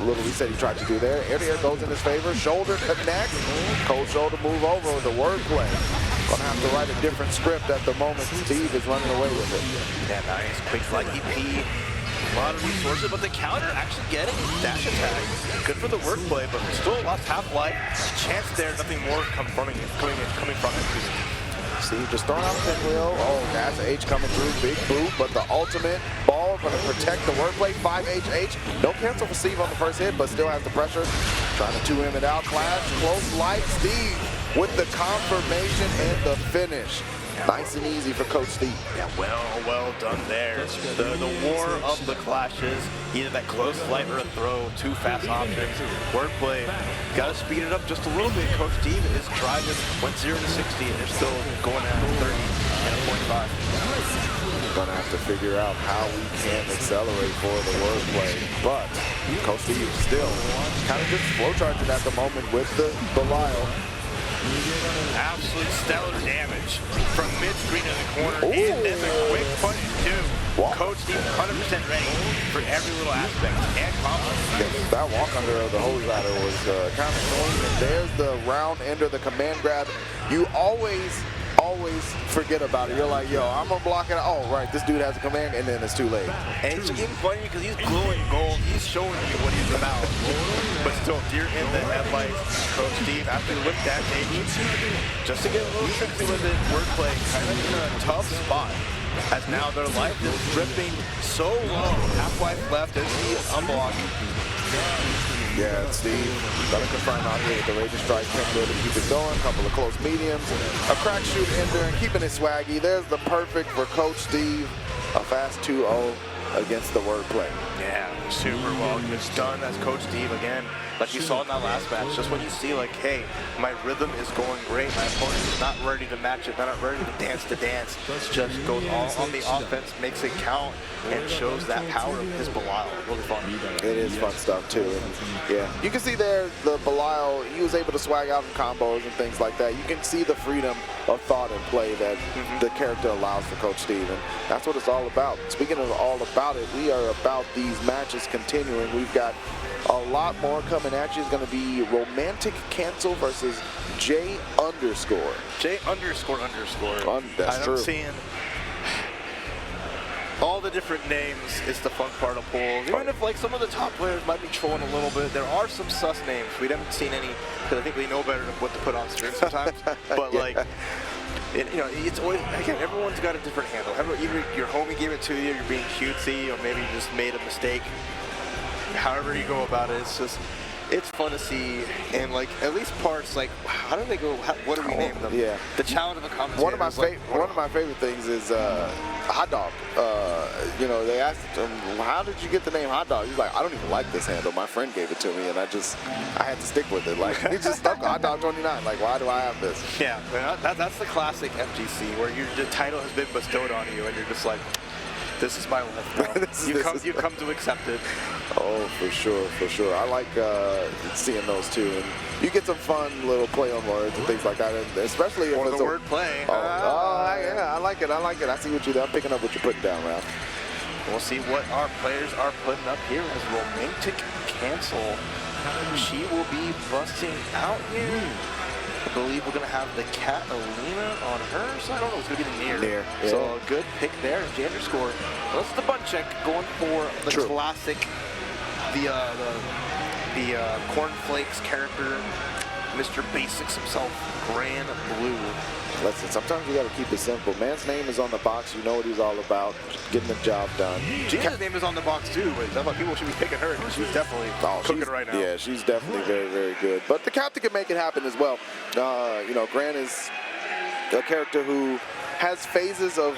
Speaker 1: little reset he tried to do there. Air-to-air goes in his favor. Shoulder connects. Cold shoulder move over. TheWordPlay. Gonna have to write a different script at the moment. Steve is running away with it.
Speaker 2: Yeah, nice. Quick light EP. A lot of resources, but the counter actually getting dash attack. Good for TheWordPlay, but still lost half-life. Chance there, nothing more coming from it.
Speaker 1: Steve just throwing out the pinwheel. Oh, that's H coming through. Big boot, but the ultimate ball going to protect TheWordPlay. 5HH. No cancel for Steve on the first hit, but still has the pressure. Trying to 2M it out. Clash, close light. Steve with the confirmation and the finish. Nice and easy for Coach Steve.
Speaker 2: Yeah, well done there. The war of the clashes, either that close flight or a throw, two fast options. Wordplay, got to speed it up just a little bit. Coach Steve is driving, went 0 to 60, and they're still going at 30 and a 0.5.
Speaker 1: Gonna have to figure out how we can accelerate for the Wordplay, but Coach Steve still kind of just flow charging at the moment with the Belial.
Speaker 2: Absolute stellar damage from mid-screen in the corner, and then the quick punish too.
Speaker 1: Walk.
Speaker 2: Coach Steve 100% ready for every little aspect and combo.
Speaker 1: Yes, that walk under the holy ladder was kind of clean, and there's the round ender, the command grab. You always forget about it. You're like, yo, I'm gonna block it. Oh, right, this dude has a command, and then it's too late.
Speaker 2: And it's even funny because he's glowing gold. He's showing you what he's about. But still, deer in the headlights. Coach Steve, after the whip dash just to get a little tricky with it, Wordplay kind of in a tough spot. As now their life is dripping so low. Half-life left as he unblocked.
Speaker 1: Yeah, Steve, gonna confirm out here with the Raging Strike tempo to keep it going. A couple of close mediums, a crack shoot ender, and keeping it swaggy. There's the perfect for Coach Steve. A fast 2-0 against the Wordplay.
Speaker 2: Yeah, super well done as Coach Steve again. Like you saw in that last match, just when you see like, hey, my rhythm is going great, my opponent is not ready to match it, they're not ready to dance the dance, just goes all on the offense, makes it count, and shows that power of his Belial. Really fun.
Speaker 1: It is fun stuff too. And yeah, you can see there the Belial, he was able to swag out in combos and things like that. You can see the freedom of thought and play that the character allows for Coach Steve, and that's what it's all about. Speaking of all about it, we are about these matches continuing. We've got a lot more coming at you. It's going to be RomanticCancel versus J__. That's true.
Speaker 2: I'm seeing all the different names. It's the fun part of polls. Even if like some of the top players might be trolling a little bit, there are some sus names. We haven't seen any because I think we know better than what to put on screen sometimes. But like, you know, it's always, again, everyone's got a different handle. Either your homie gave it to you, you're being cutesy, or maybe you just made a mistake. However you go about it, it's fun to see, and like at least parts like how do they go? What do we name them?
Speaker 1: Yeah,
Speaker 2: the challenge of a commentator.
Speaker 1: One of my favorite things is Hot Dog. You know, they asked him, how did you get the name Hot Dog? He's like, I don't even like this handle. My friend gave it to me, and I had to stick with it. Like, he just stuck Hot Dog 29. Like, why do I have this?
Speaker 2: Yeah, that's the classic FGC where the title has been bestowed on you, and you're just like, this is my life now. You come to accept it.
Speaker 1: Oh, for sure, for sure. I like seeing those too, and you get some fun little play on words and things like that, and especially if it's
Speaker 2: the Wordplay.
Speaker 1: Yeah, I like it. I see what you're. I'm picking up what you're putting down, Raph.
Speaker 2: We'll see what our players are putting up here as RomanticCancel. She will be busting out here. I believe we're going to have the Catalina on her side. I don't know, it's going to be the Near.
Speaker 1: Yeah.
Speaker 2: So a good pick there. J__. That's the butt check going for the classic, the Cornflakes character, Mr. Basics himself, Granblue.
Speaker 1: Listen, sometimes you got to keep it simple. Man's name is on the box. You know what he's all about. Getting the job done.
Speaker 2: Gina's name is on the box too, but that's why people should be picking her. She's definitely cooking right now.
Speaker 1: Yeah, she's definitely very, very good. But the captain can make it happen as well. You know, Gran is a character who has phases of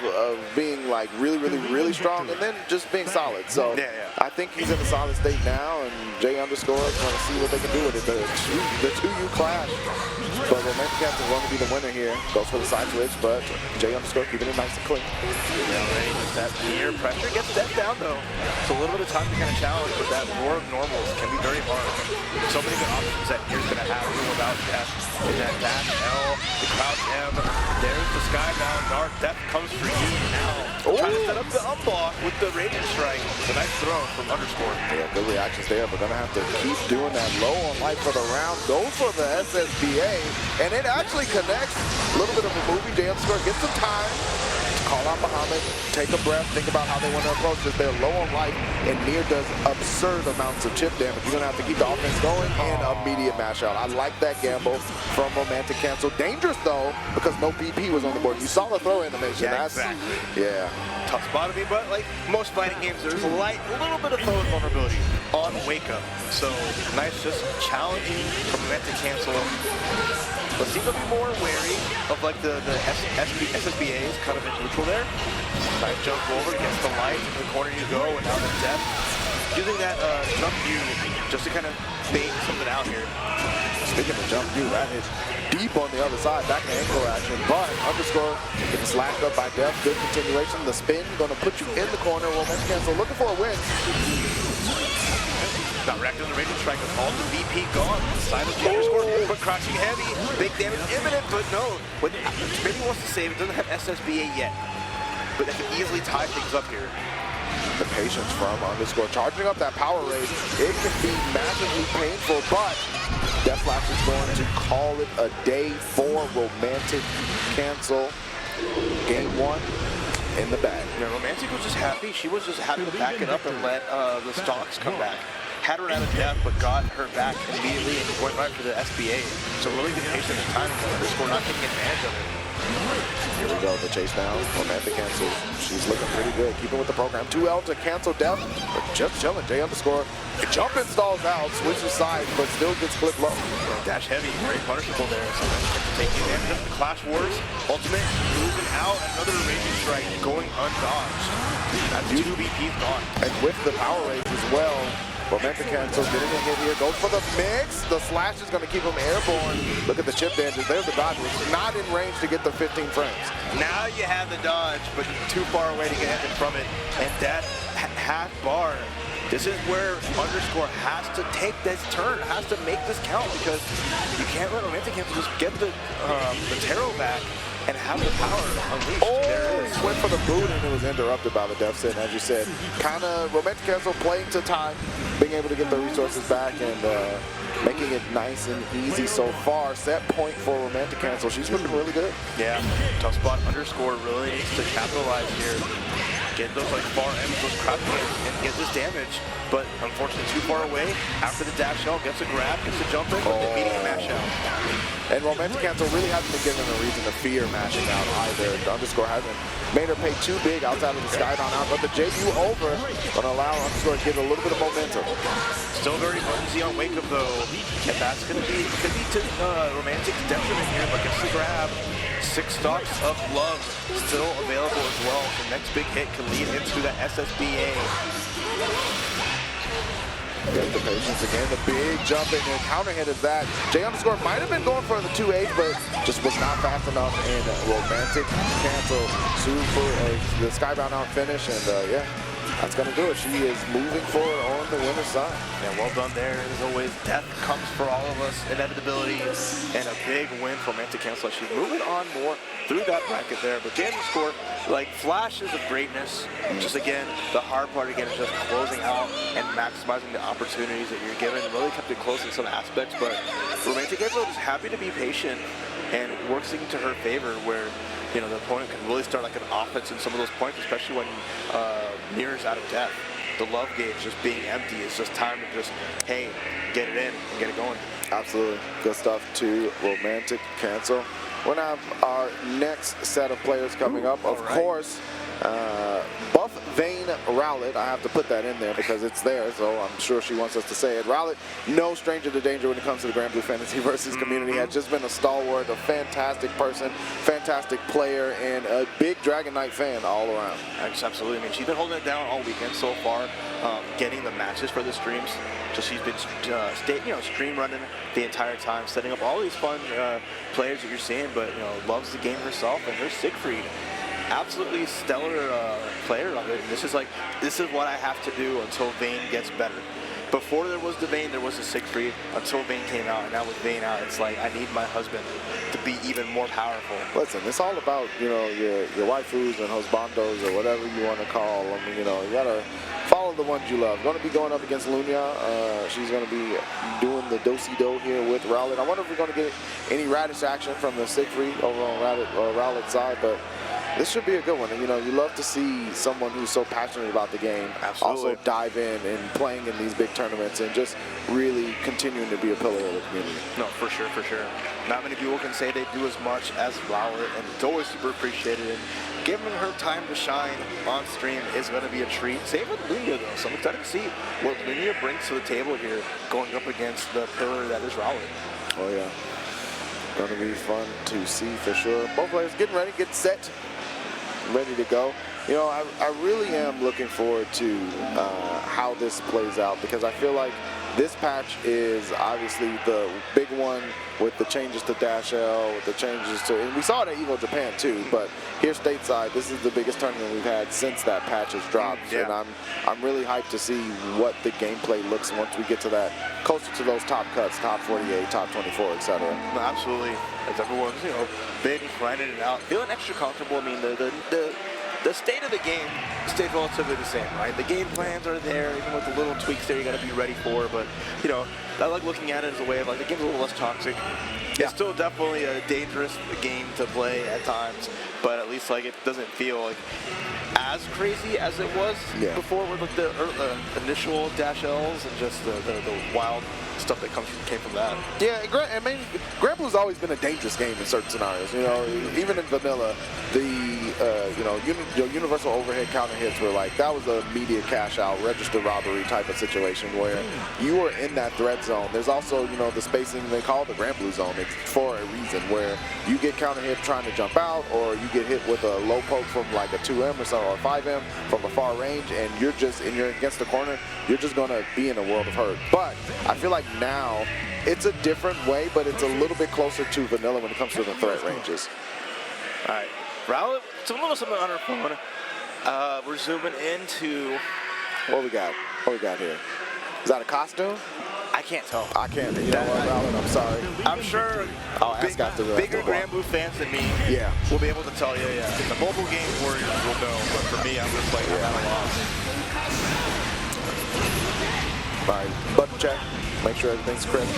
Speaker 1: being like really strong and then just being solid. So I think he's in a solid state now, and J__ is going to see what they can do with it. The 2U clash. But RomanticCancel is going to be the winner here. Goes for the side switch, but J__ keeping it nice and clean.
Speaker 2: That near pressure gets stepped down though. It's a little bit of time to kind of challenge, but that roar of normals can be very hard. So many good options that here's going to have without death. That dash L, the crouch M, there's the skybound dart. Death comes for you now. Trying to set up the unblock with the Raging Strike. It's a nice throw from Underscore.
Speaker 1: Yeah, good reactions there. We're going to have to keep doing that low on life for the round. Goes for the SSBA, and it actually connects. A little bit of a movie. J__ gets some time. Call out Muhammad, take a breath, think about how they want to approach this. They're low on life, and Near does absurd amounts of chip damage. You're going to have to keep the offense going and immediate mash out. I like that gamble from RomanticCancel. Dangerous, though, because no PP was on the board. You saw the throw animation.
Speaker 2: Yeah, exactly.
Speaker 1: Yeah.
Speaker 2: Tough spot to me, but like most fighting games, there's a little bit of throw vulnerability on wake up. So nice, just challenging from RomanticCancel. but seems to be more wary of like the SSBAs kind of in neutral there. Nice jump over, gets the light, into the corner you go, and now the depth. Using that jump view just to kind of bait something out here.
Speaker 1: Speaking of jump view, that is deep on the other side, back to ankle action, but underscore gets slashed up by Def. Good continuation. The spin gonna put you in the corner. RomanticCancel looking for a win.
Speaker 2: Got wrecked on the raging strike with all the VP gone. Side of the underscore, but crouching heavy. Big damage imminent, but no. When maybe wants to save it, doesn't have SSBA yet. But that can easily tie things up here.
Speaker 1: The patience from underscore charging up that power raise. It can be massively painful, but Deathlatch is going to call it a day for RomanticCancel. Game 1 in the bag.
Speaker 2: Yeah, Romantic was just happy. She was just happy to back it up and let the stocks come back. Had her out of death, but got her back immediately and went right for the SBA. So really good patient and timing. Underscore not taking advantage of it.
Speaker 1: Here we go, the chase down. RomanticCancel, she's looking pretty good. Keeping with the program. 2L to cancel Def, but just chilling. J underscore. Jump installs out, switches sides, but still gets clipped low.
Speaker 2: Dash heavy, very punishable there. So taking advantage of the Clash Wars. Ultimate moving out, another raging strike going undodged. That's 2 VPs gone.
Speaker 1: And with the power raise as well, RomanticCancel getting a hit here, goes for the mix. The slash is going to keep him airborne. Look at the chip damages. There's the dodge. It's not in range to get the 15 frames.
Speaker 2: Now you have the dodge, but too far away to get anything from it. And that half bar, this is where underscore has to take this turn, has to make this count, because you can't let RomanticCancel just get the tarot back and have the power unleashed. There it is.
Speaker 1: Went for the boot and it was interrupted by the death set, as you said. Kind of RomanticCancel playing to time, being able to get the resources back and making it nice and easy so far. Set point for RomanticCancel. She's looking really good.
Speaker 2: Yeah, tough spot. Underscore really needs to capitalize here. Get those like far ends, those crouch hits, and get this damage. But unfortunately too far away. After the dash out, gets a grab, gets a jump in, but the meeting a mash out.
Speaker 1: And RomanticCancel really hasn't been given a reason to fear mashing out either. The underscore hasn't made her pay too big outside of the Skybound out, but the JU over gonna allow underscore to get a little bit of momentum.
Speaker 2: Still very easy on wake up though, and that's gonna be to Romantic's detriment here, but gets the grab. 6 stocks of love still available as well. The next big hit can lead into the SSBA.
Speaker 1: Get the patience again, the big jumping and counter hit is that. J underscore might have been going for the 2-8, but just was not fast enough. And RomanticCancel the Skybound out finish, and yeah, that's gonna do it. She is moving forward on the winner's side.
Speaker 2: Yeah, well done there. As always, death comes for all of us, inevitability, and a big win for RomanticCancel. She's moving on more through that bracket there, but J underscore, like flashes of greatness. Just again, the hard part again is just closing out and maximizing the opportunities that you're given. Really kept it close in some aspects, but RomanticCancel is happy to be patient and works into her favor, where you know the opponent can really start like an offense in some of those points, especially when Mirror's out of death. The love gauge just being empty. It's just time to just, hey, get it in and get it going.
Speaker 1: Absolutely. Good stuff to RomanticCancel. We're going to have our next set of players coming up. Of course, Buff Vein Rowlet. I have to put that in there because it's there, so I'm sure she wants us to say it. Rowlet, no stranger to danger when it comes to the Granblue Fantasy Versus community. Has just been a stalwart, a fantastic person, fantastic player, and a big Dragon Knight fan all around.
Speaker 2: Absolutely. I mean, she's been holding it down all weekend so far, getting the matches for the streams. Just she's been stream running the entire time, setting up all these fun players that you're seeing, but loves the game herself, and her Siegfried. Absolutely stellar player of it. And this is what I have to do until Vayne gets better. Before there was the Vayne, there was the Siegfried. Until Vayne came out, and now with Vayne out, it's like I need my husband to be even more powerful.
Speaker 1: Listen, it's all about your waifus and husbandos or whatever you want to call them. You gotta follow the ones you love. Going to be going up against Lunya. She's going to be doing the do-si-do here with Rowlet. I wonder if we're going to get any Radish action from the Siegfried over on Rowlet's side, but this should be a good one. And, you love to see someone who's so passionate about the game also dive in and playing in these big tournaments and just really continuing to be a pillar of the community.
Speaker 2: No, for sure, for sure. Not many people can say they do as much as Rowlet, and it's always super appreciated. And giving her time to shine on stream is going to be a treat. Same with Lunya, though. So I'm excited to see what Lunya brings to the table here, going up against the pillar that is Rowlet.
Speaker 1: Oh, yeah. Going to be fun to see for sure. Both players getting ready, getting set, ready to go. You know, I really am looking forward to how this plays out, because I feel like this patch is obviously the big one with the changes to Dash L, with the changes to, and we saw it at EVO Japan too, but here stateside, this is the biggest tournament we've had since that patch has dropped.
Speaker 2: Yeah.
Speaker 1: And I'm really hyped to see what the gameplay looks once we get to that, closer to those top cuts, top 48, top 24, etc.
Speaker 2: No, absolutely. As everyone's, you know, been grinding it out, feeling extra comfortable. I mean, the state of the game stays relatively the same, right? The game plans are there, even with the little tweaks there you got to be ready for. But, you know, I like looking at it as a way of, like, the game's a little less toxic.
Speaker 1: Yeah.
Speaker 2: It's still definitely a dangerous game to play at times, but at least, like, it doesn't feel like as crazy as it was before with, like, the initial Dash Ls and just the wild stuff that came from that.
Speaker 1: Yeah, I mean, Granblue's always been a dangerous game in certain scenarios. You know, even in vanilla, the universal overhead counter hits were like, that was a media cash out, register robbery type of situation where you were in that threat zone. There's also, you know, the spacing they call the Granblue zone. It's for a reason, where you get counter hit trying to jump out, or you get hit with a low poke from like a 2M or so, or a 5M from a far range, and you're against the corner, you're just gonna be in a world of hurt. But I feel like now it's a different way, but it's a little bit closer to vanilla when it comes to the threat ranges.
Speaker 2: All right, Rowlet, it's a little something on our phone. We're zooming into
Speaker 1: what we got. What we got here? Is that a costume?
Speaker 2: I can't tell.
Speaker 1: I can't. You know what, Rowlet? I'm sorry.
Speaker 2: I'm sure bigger Granblue fans than me will be able to tell you. Yeah, the mobile game warriors will know, but for me, I'm just like, I'm at a loss.
Speaker 1: All right, button check. Make sure everything's crisp.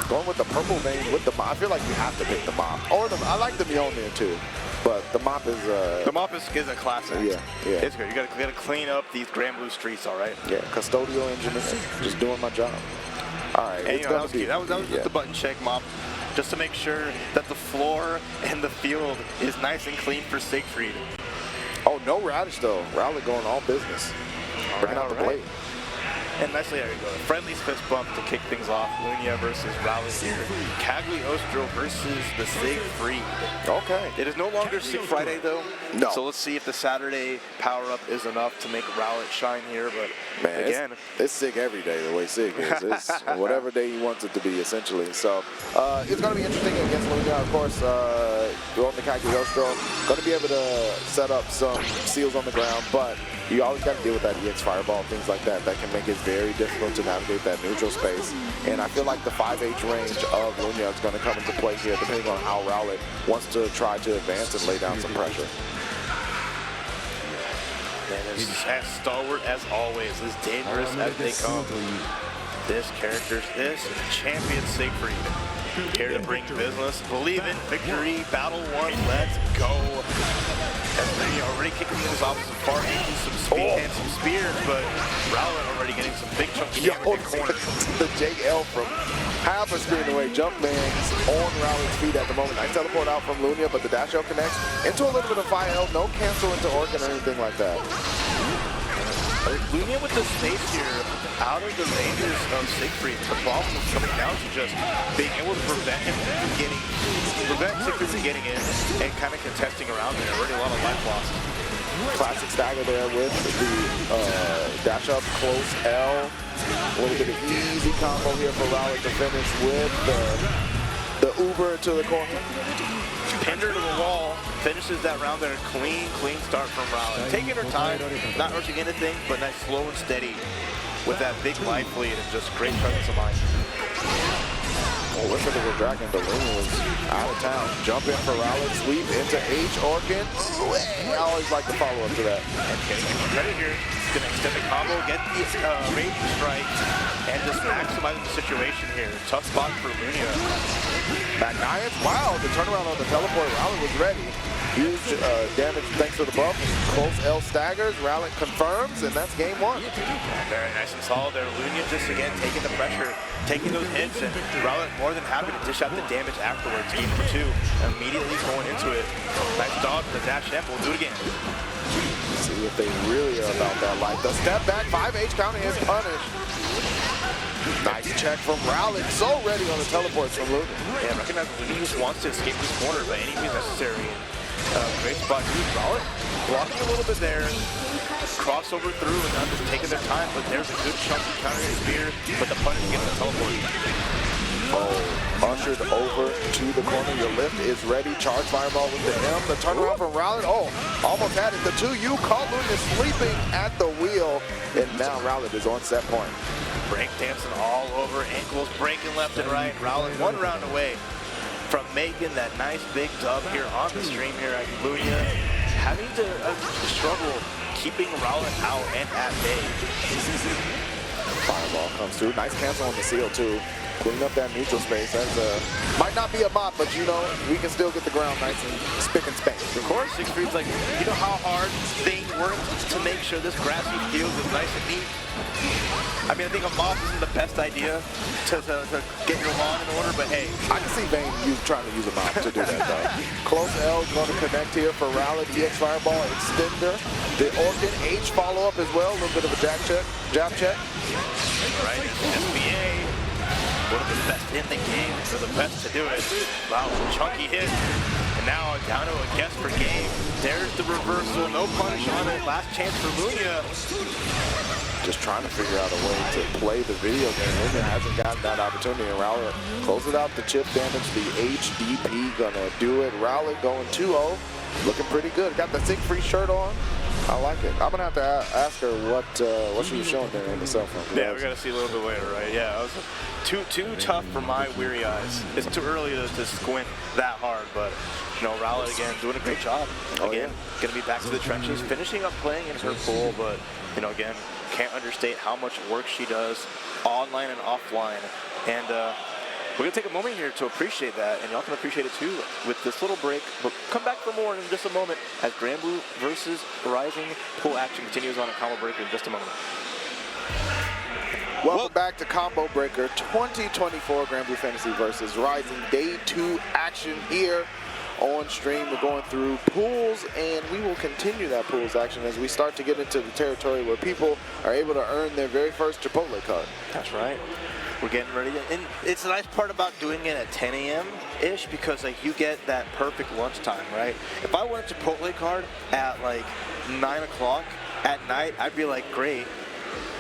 Speaker 1: Going with the purple vein with the mop. I feel like you have to pick the mop. Or I like the Mjolnir too, but the mop is
Speaker 2: the mop is a classic.
Speaker 1: Yeah.
Speaker 2: It's good. You gotta clean up these Granblue streets, all right?
Speaker 1: Yeah, custodial engineer, just doing my job. All right,
Speaker 2: and that was just the button check mop, just to make sure that the floor and the field is nice and clean for Siegfried.
Speaker 1: Oh, no Radish though. Rowlet going all business. Bringing out the blade.
Speaker 2: And nicely, there you go. Friendly's fist bump to kick things off. Lunya versus Rowlet here. Cagliostro versus the Siegfried.
Speaker 1: Okay.
Speaker 2: It is no longer Sig Friday, though.
Speaker 1: No.
Speaker 2: So let's see if the Saturday power-up is enough to make Rowlet shine here. But
Speaker 1: man,
Speaker 2: again,
Speaker 1: it's Sig every day, the way Sig is. It's whatever day he wants it to be, essentially. So it's going to be interesting against Lunya. Of course, going to Cagliostro, going to be able to set up some seals on the ground, but you always got to deal with that EX Fireball, things like that. That can make it very difficult to navigate that neutral space. And I feel like the 5H range of Lunya is going to come into play here, depending on how Rowlet wants to try to advance and lay down some pressure.
Speaker 2: Man, as stalwart as always, as dangerous as they come. This champion Siegfried, here to bring business. Believe in victory, battle won, let's go. Lunya already kicking things off with some far ranges, some speed and some spears, but Rowlet already getting some big chunky damage in corner.
Speaker 1: The JL from half a screen away. Jumpman's on Rowlet's feet at the moment. I teleport out from Lunya, but the dash L connects into a little bit of fire L. No cancel into Orkin or anything like that.
Speaker 2: Lunya with the space here, out of the ranges of Siegfried. The problem is coming down to just being able to prevent Siegfried from getting in and kind of contesting around there. Already a lot of life loss.
Speaker 1: Classic stagger there with the dash up, close L. A little bit of easy combo here for Rowlet to finish with the Uber to the corner.
Speaker 2: Pinned her to the wall, finishes that round there. Clean start from Rowlet. Taking her time, not rushing anything, but nice slow and steady with that big life lead and just great presence of mind.
Speaker 1: Oh, looks like the Dragon Balloon was out of town. Jump in for Rowlet, sweep into H Orkin. I always like to follow up to that.
Speaker 2: And getting some credit here. He's going to extend the combo, get the raging strike, and just maximizing the situation here. Tough spot for Lunya.
Speaker 1: Magnias, wow, the turnaround on the teleport. Rowlet was ready. Huge damage thanks to the buff. Close L staggers. Rowlet confirms, and that's game one.
Speaker 2: Very nice and solid there. Lunya just again taking the pressure, taking those hits, and Rowlet more than happy to dish out the damage afterwards. Game for two, immediately going into it. Nice dodge for the dash F. We'll do it again.
Speaker 1: See if they really are about that life. The step back, 5H counter hit punish. Nice check from Rowlet. So ready on the teleports from Lunya.
Speaker 2: Yeah, recognize Lunya just wants to escape this corner by any means necessary. Great spot to use Rowlet. Blocking a little bit there. Crossover through and now just taking their time, but there's a good chunky counter spear, but the punish gets the teleport.
Speaker 1: Oh, ushered over to the corner. Your lift is ready. Charge fireball with the M. The turnaround from Rowlet. Oh, almost had it. The 2U caught Lunya sleeping at the wheel, and now Rowlet is on set point.
Speaker 2: Break dancing all over, ankles breaking left and right. Rowlet 1 round away from making that nice big dub here on the stream here at Lunya. Having to struggle keeping Rowlet out and at bay.
Speaker 1: Fireball comes through. Nice cancel on the seal too. Clean up that neutral space. That's might not be a bot, but you know, we can still get the ground nice and spick and span.
Speaker 2: Of course, Siegfried's like, you know how hard they worked to make sure this grassy field is nice and neat? I mean, I think a mop isn't the best idea to get your lawn in order, but hey.
Speaker 1: I can see Vayne trying to use a mop to do that though. Close L going to connect here for Rowlet. EX Fireball, Extender. The Orchid H follow up as well. A little bit of a jab check.
Speaker 2: All right, SBA. One of the best in the game, so the best to do it. Wow, chunky hit. And now down to a guess for game. There's the reversal, no punish on it. Last chance for Lunya.
Speaker 1: Just trying to figure out a way to play the video game. Lunya hasn't gotten that opportunity. And Rowlet closes out the chip damage. The HDP gonna do it. Rowlet going 2-0. Looking pretty good. Got the Siegfried shirt on. I like it. I'm gonna have to ask her what she was showing there on the cell phone.
Speaker 2: Yeah, we gotta see a little bit later, right? Yeah, it was too tough for my weary eyes. It's too early to squint that hard, but you know, Rowlet again doing a great job. Again, gonna be back to the trenches, finishing up playing in her pool, but you know, again, can't understate how much work she does online and offline, and we're going to take a moment here to appreciate that, and y'all can appreciate it too with this little break. But come back for more in just a moment as Granblue versus Rising pool action continues on a Combo Breaker in just a moment.
Speaker 1: Welcome back to Combo Breaker 2024 Granblue Fantasy versus Rising Day 2 action here on stream. We're going through pools, and we will continue that pools action as we start to get into the territory where people are able to earn their very first Chipotle card.
Speaker 2: That's right. We're getting ready to, and it's the nice part about doing it at 10 a.m.-ish because like you get that perfect lunchtime, right? If I went to Chipotle card at like 9 o'clock at night, I'd be like, great.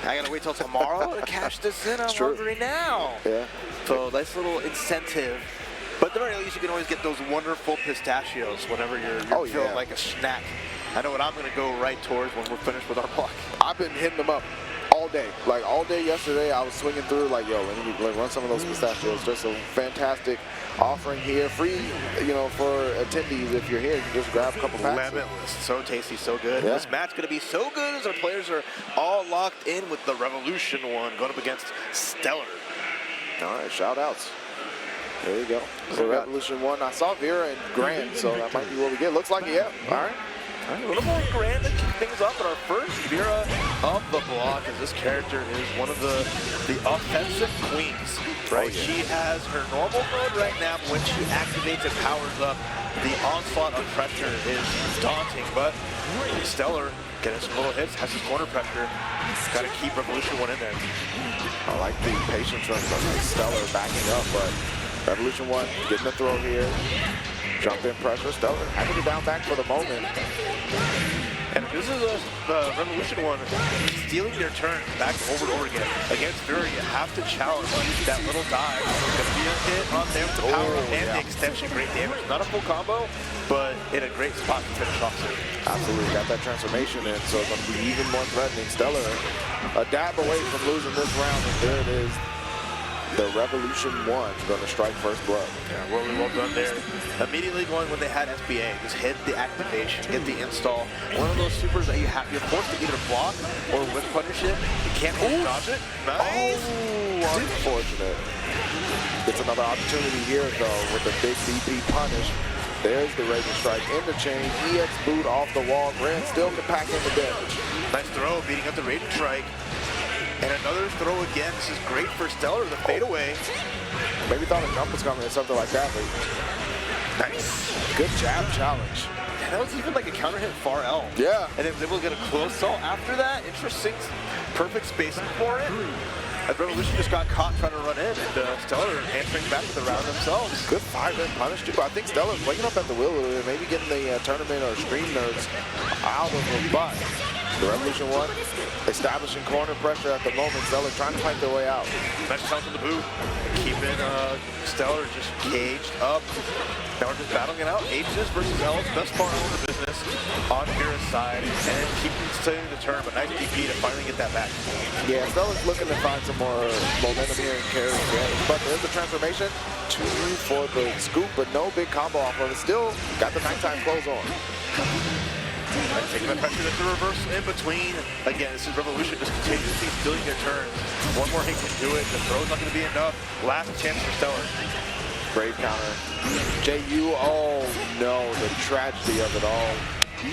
Speaker 2: I gotta wait till tomorrow to cash this in. I'm hungry now.
Speaker 1: Yeah.
Speaker 2: So nice little incentive. But at the very least, you can always get those wonderful pistachios whenever you're feeling like a snack. I know what I'm gonna go right towards when we're finished with our block.
Speaker 1: I've been hitting them up all day. Like all day yesterday, I was swinging through like, yo, let me run some of those pistachios. Just a fantastic offering here. Free, you know, for attendees. If you're here, you can just grab a couple packs.
Speaker 2: Limitless. So tasty, so good.
Speaker 1: Yeah.
Speaker 2: This match going to be so good as our players are all locked in with the Revolution one going up against Stellar.
Speaker 1: All right, shout outs. There you go. So Revolution 1. I saw Vera and Grand, so that might be what we get. Looks like, yeah. All right.
Speaker 2: A little more Grand to kick things up, but our first Vera of the block, as this character is one of the offensive queens, right?
Speaker 1: Oh, yeah.
Speaker 2: She has her normal mode right now, but when she activates and powers up, the onslaught of pressure is daunting, but Stellar getting some little hits, has his corner pressure. Got to keep Revolution 1 in there.
Speaker 1: I like the patience from Stellar backing up, but Revolution 1 getting the throw here. Jump in pressure, Stellar having it down back for the moment.
Speaker 2: And this is a Revolution 1 stealing their turn back over and over again. Against Vera, you have to challenge that little dive. It's going to be a hit on them with the power and the extension. Great damage. Not a full combo, but in a great spot to finish off soon.
Speaker 1: Absolutely, got that transformation in, so it's going to be even more threatening. Stellar a dab away from losing this round, and there it is. The Revolution 1 going to strike first blood.
Speaker 2: Yeah, well done there. Immediately going when they had SBA, just hit the activation, get the install. One of those supers that you're forced to either block or whip punish it. You can't dodge it. Nice.
Speaker 1: Oh, unfortunate. Gets another opportunity here though with the big DP punish. There's the Raging Strike in the chain. EX boot off the wall. Grand still can pack in the damage.
Speaker 2: Nice throw, beating up the Raging Strike. And another throw again. This is great for Stellar, the fadeaway.
Speaker 1: Maybe thought a jump was coming or something like that, but
Speaker 2: nice.
Speaker 1: Good jab challenge.
Speaker 2: Yeah, that was even like a counter hit far L.
Speaker 1: Yeah.
Speaker 2: And then was able to get a close salt after that. Interesting. Perfect spacing for it. As Revolution just got caught trying to run in, and Stellar answering back with the round themselves.
Speaker 1: Good 5-in punish too, but I think Stellar's waking up at the wheel a little bit, maybe getting the tournament or stream nerds out of him, but the Revolution 1 establishing corner pressure at the moment. Stellar trying to fight their way out.
Speaker 2: Nice challenge in the boot, keeping Stellar just caged up. Now we're just battling it out. H's versus L's, best far out of the business on Vera's side, and keeping staying the turn, but nice DP to finally get that back.
Speaker 1: Yeah, Stellar's looking to find some more momentum here and carry advantage, but there's the transformation. 2 for the scoop, but no big combo off of it. Still got the nighttime close on.
Speaker 2: Right, taking that pressure, there's the reverse in between. Again, this is Revolution just continuously stealing their turns. One more hit can do it. The throw's not going to be enough. Last chance for Stellar.
Speaker 1: Brave counter. JU, oh no, the tragedy of it all.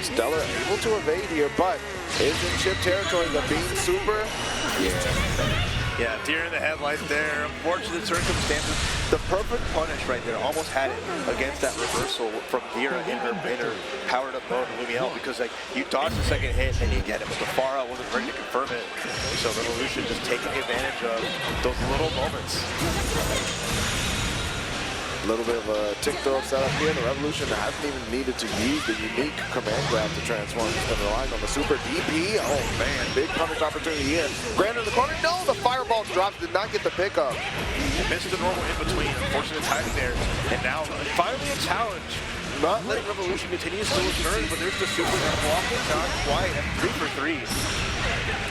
Speaker 1: Stellar able to evade here, but is in chip territory. The beam super.
Speaker 2: Yeah, deer in the headlights there. Unfortunate circumstances. The perfect punish right there. Almost had it against that reversal from Dira in her powered up mode in Lunya, because like you dodge the second hit and you get it, but the far out wasn't ready to confirm it. So Revolution just taking advantage of those little moments.
Speaker 1: A little bit of a tick throw setup here. The Revolution hasn't even needed to use the unique command grab to transform. He's been relying on the super DP. Oh man, big punish opportunity here. Grant in the corner. No, the fireball drops. Did not get the pickup.
Speaker 2: Missed the normal in between. Unfortunate timing there. And now finally a challenge. Not letting Revolution continue to still turn, but there's the super blocking. Not quite. At 3 for 3.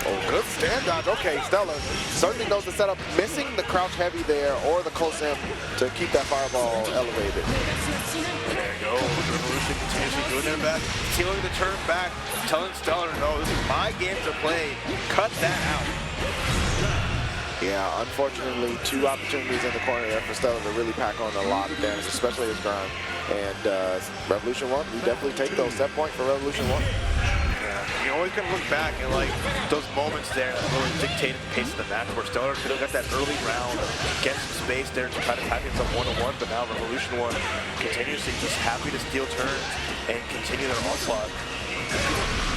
Speaker 1: Oh, good stand dodge. Okay, Stellar certainly knows the setup. Missing the crouch heavy there or the close in to keep that fireball elevated.
Speaker 2: There you go. Revolution continuously doing their best. Sealing the turn back. Telling Stellar, no, this is my game to play. Cut that out.
Speaker 1: Yeah, unfortunately, 2 opportunities in the corner there for Stellar to really pack on a lot of damage, especially his grind. And Revolution 1, we definitely take those. Set point for Revolution 1.
Speaker 2: You always kind of look back at like those moments there that really dictated the pace of the match, where Stellar could have got that early round, get some space there to try to pack in some one-on-one, but now Revolution 1 continuously just happy to steal turns and continue their onslaught.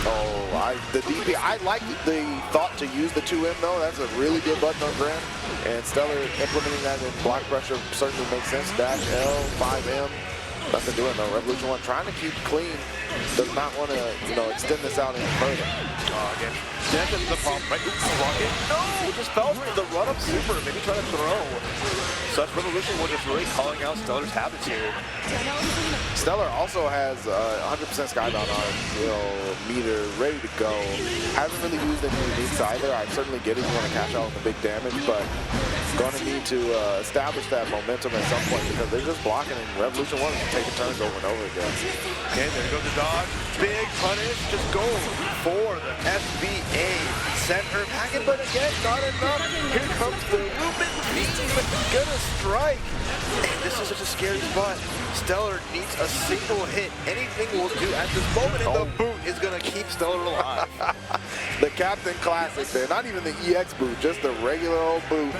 Speaker 1: Oh, the DP, I like the thought to use the 2M though. That's a really good button on Grant. And Stellar implementing that in block pressure certainly makes sense. Dash L, 5M. Nothing doing though. Revolution 1 trying to keep clean. Does not want to, extend this out any further.
Speaker 2: Again, that's the problem, right? Rocket. No, just fell for the run-up super. Maybe try to throw. So that's Revolution 1 just really calling out Stellar's habits here.
Speaker 1: Stellar also has 100% skybound on meter ready to go. Hasn't really used any uniques either. I certainly get it. You want to cash out on the big damage, but going to need to establish that momentum at some point, because they're just blocking, and Revolution 1 is taking turns over and over again.
Speaker 2: Okay, there goes the dodge. Big punish, just going for the SBA. Sent her packing, but again, not enough. Here comes the Ruben beam, gonna strike. And this is such a scary spot. Stellar needs a single hit. Anything will do at this moment, and the boot is gonna keep Stellar alive.
Speaker 1: The Captain Classic there, not even the EX boot, just the regular old boot.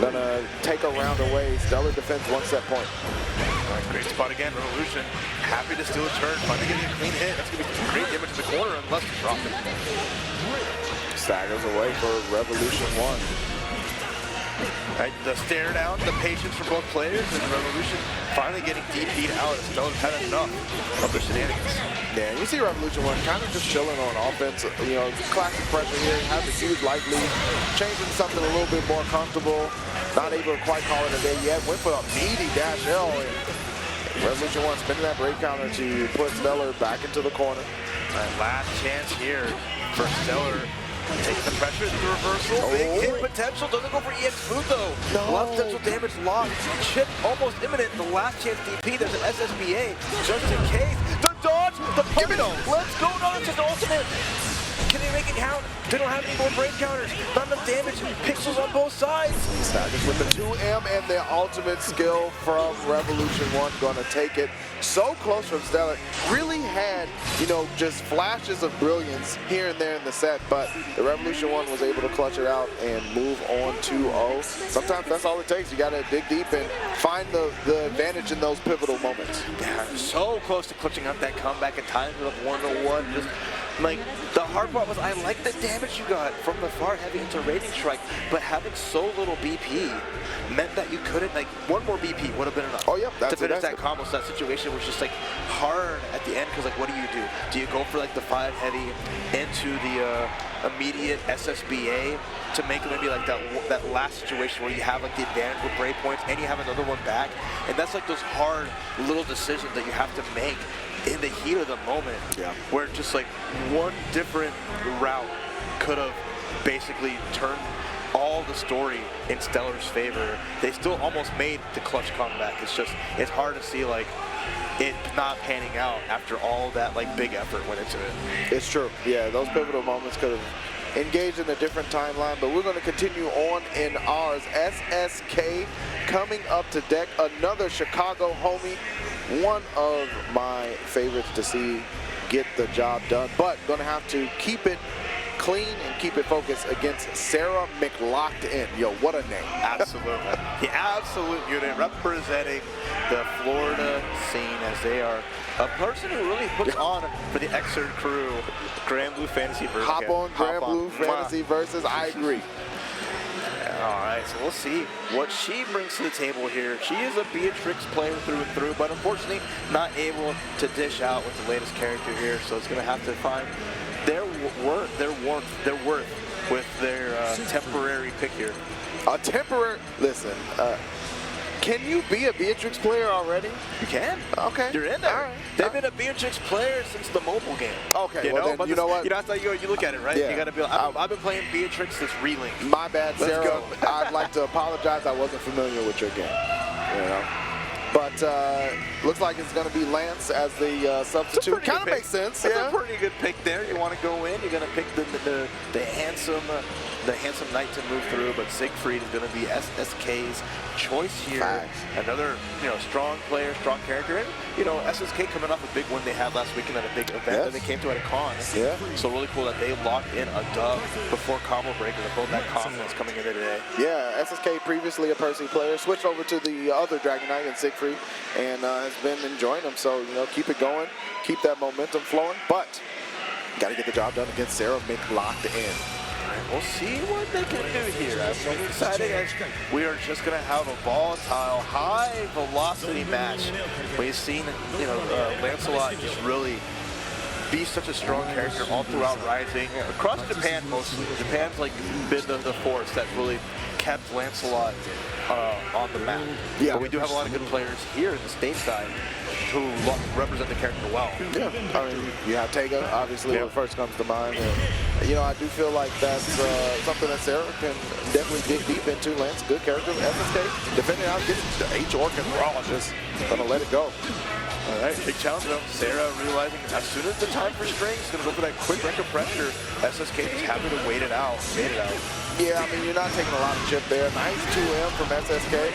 Speaker 1: Gonna take a round away. Stellar defends 1 set point.
Speaker 2: All right, great spot again. Revolution happy to steal a turn, finally getting a clean hit. That's gonna be some great damage in the corner unless you drop it.
Speaker 1: Staggers away for Revolution 1.
Speaker 2: Right, the stare down, the patience for both players, and Revolution finally getting DP'd out. Stellar's had enough of their shenanigans.
Speaker 1: Yeah, you see Revolution 1 kind of just chilling on offense. Classic pressure here. Has a huge life lead. Changing something a little bit more comfortable. Not able to quite call it a day yet. Went for a meaty dash L. And Revolution 1 spinning that break counter to put Stellar back into the corner.
Speaker 2: All right, last chance here for Stellar. Taking the pressure, the reversal, big hit potential, doesn't go for EX boot though.
Speaker 1: No.
Speaker 2: A lot of potential damage lost. Chip almost imminent. The last chance DP, there's an SSBA just in case. The dodge, the punish, let's go, no, it's just ultimate. Can they make it count? They don't have any more break counters. Not enough damage. Pixels on both sides.
Speaker 1: Staggers with the 2M and the ultimate skill from Revolution 1. Going to take it so close from Stellar. Really had, just flashes of brilliance here and there in the set, but the Revolution 1 was able to clutch it out and move on 2-0. Sometimes that's all it takes. You got to dig deep and find the advantage in those pivotal moments.
Speaker 2: Yeah, so close to clutching out that comeback and tying it up 1-1. Just Like, the hard part was I liked the damage you got from the far heavy into Raging Strike, but having so little BP meant that you couldn't, like, one more BP would have been enough.
Speaker 1: Oh, yep,
Speaker 2: to finish that combo. So that situation was just, like, hard at the end, because, like, what do? Do you go for, like, the 5 heavy into the immediate SSBA to make maybe, like, that last situation where you have, like, the advantage with break points and you have another one back? And that's, like, those hard little decisions that you have to make in the heat of the moment, where just like one different route could have basically turned all the story in Stellar's favor. They still almost made the clutch comeback. It's hard to see like it not panning out after all that like big effort went into it.
Speaker 1: It's true. Yeah, those pivotal moments could have engaged in a different timeline, but we're going to continue on in ours. SSK coming up to deck, another Chicago homie. One of my favorites to see get the job done, but gonna have to keep it clean and keep it focused against Sarah McLockedin. Yo, what a name.
Speaker 2: Absolutely. The absolute unit representing the Florida scene, as they are a person who really puts on for the Xrd crew. Granblue Fantasy versus.
Speaker 1: Hop on Granblue Fantasy versus, I agree.
Speaker 2: All right, so we'll see what she brings to the table here. She is a Beatrix player through and through, but unfortunately not able to dish out with the latest character here. So it's going to have to find their worth with their temporary pick here.
Speaker 1: A temporary, listen, can you be a Beatrix player already?
Speaker 2: You can.
Speaker 1: Okay.
Speaker 2: You're in there.
Speaker 1: All right.
Speaker 2: They've been a Beatrix player since the mobile game.
Speaker 1: Okay,
Speaker 2: you
Speaker 1: well
Speaker 2: know?
Speaker 1: then,
Speaker 2: But
Speaker 1: you know what?
Speaker 2: You know, that's how you look at it, right?
Speaker 1: Yeah.
Speaker 2: You got to be like, I've been playing Beatrix since Relink.
Speaker 1: My bad, Sarah.
Speaker 2: Let's go.
Speaker 1: I'd like to apologize. I wasn't familiar with your game. You know? But looks like it's going to be Lance as the substitute. Kind of makes sense.
Speaker 2: That's
Speaker 1: yeah.
Speaker 2: a pretty good pick there. You want to go in. You're going to pick the handsome knight to move through. But Siegfried is going to be SSK's choice here.
Speaker 1: Facts.
Speaker 2: Another strong player, strong character, and SSK coming off a big win they had last weekend at a big event that they came to at a con.
Speaker 1: Yeah.
Speaker 2: So really cool that they locked in a dub before Combo Breaker to build that confidence coming into today.
Speaker 1: Yeah, SSK previously a Percy player, switched over to the other Dragon Knight and Siegfried, and has been enjoying them. So, keep it going, keep that momentum flowing, but got to get the job done against Sarah McLockedin.
Speaker 2: We'll see what they can do here. I'm excited as we are just going to have a volatile, high-velocity match. We've seen, Lancelot just really be such a strong character all throughout Rising, across Japan mostly. Japan's like been the force that really kept Lancelot on the map.
Speaker 1: Yeah.
Speaker 2: But we do have a lot of good players here in the stateside who represent the character well.
Speaker 1: Yeah, I mean, you have Tega, obviously, what first comes to mind. And, I do feel like that's something that Sarah can definitely dig deep into. Lance, good character. SSK, defending out, gets the H-Orc and Raw, just gonna let it go.
Speaker 2: All right, big challenge though. Sarah realizing as soon as the time for string is going to go for that quick break of pressure, SSK is happy to wait it out, made it out.
Speaker 1: Yeah, I mean, you're not taking a lot of chip there. Nice 2M from SSK.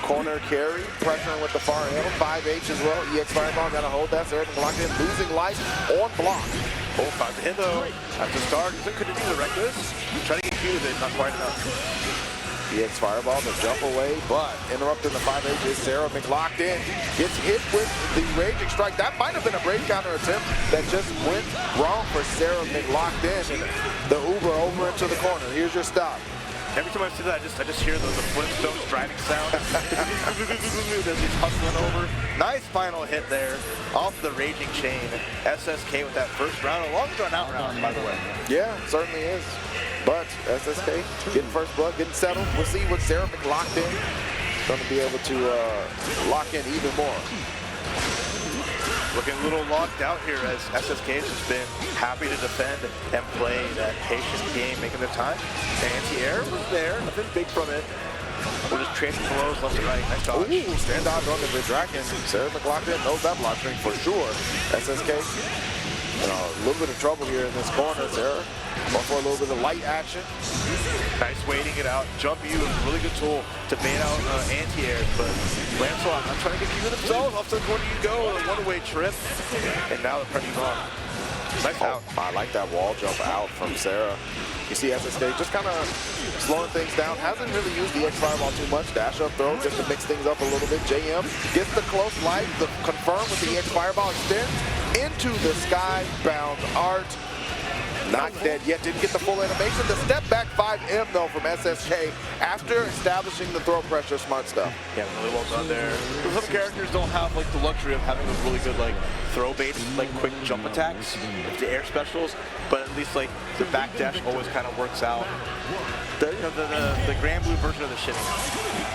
Speaker 1: Corner carry, pressuring with the far L. 5H as well. EX Fireball got to hold that. Sarah McLockedin losing life on block.
Speaker 2: Oh, 5 to hit though. At the start, could it do the reckless? Trying to get cute with it, not quite enough.
Speaker 1: EX Fireball to jump away, but interrupting the 5H is Sarah McLockedin. Gets hit with the Raging Strike. That might have been a brave counter attempt that just went wrong for Sarah McLockedin. And the Uber over into the corner. Here's your stop.
Speaker 2: Every time I see that, I just hear the Flintstones driving sound. As he's hustling over. Nice final hit there off the Raging Chain. SSK with that first round, a long drawn out round, by the way.
Speaker 1: Yeah, certainly is. But SSK getting first blood, getting settled. We'll see what Sarah McLockedin is going to be able to lock in even more.
Speaker 2: Looking a little locked out here as SSK has just been happy to defend and play that patient game, making the time. The anti-air was there, nothing big from it. We're just trading blows left and right. Nice dodge.
Speaker 1: Ooh, stand dodge on the Dragon. Sarah McLockedin knows that block string for sure. SSK, a little bit of trouble here in this corner. Sarah, going for a little bit of light action.
Speaker 2: Nice waiting it out. Jump U, really good tool to bait out anti-airs, but Lancelot not trying to get you themselves. Off to the corner you go, a one-way trip, and now the pressure's on. Nice out.
Speaker 1: I like that wall jump out from Sarah. You see SSK just kind of slowing things down. Hasn't really used the X Fireball too much. Dash up throw just to mix things up a little bit. JM gets the close light, the confirm with the X Fireball, extends into the skybound art. Not dead yet, didn't get the full animation. The step back 5M though from SSK after establishing the throw pressure, smart stuff.
Speaker 2: Yeah, really well done there. Some characters don't have like the luxury of having those really good like throw baits, like quick jump attacks, like the air specials, but at least like the backdash always kind of works out. The Granblue version of the shimmy.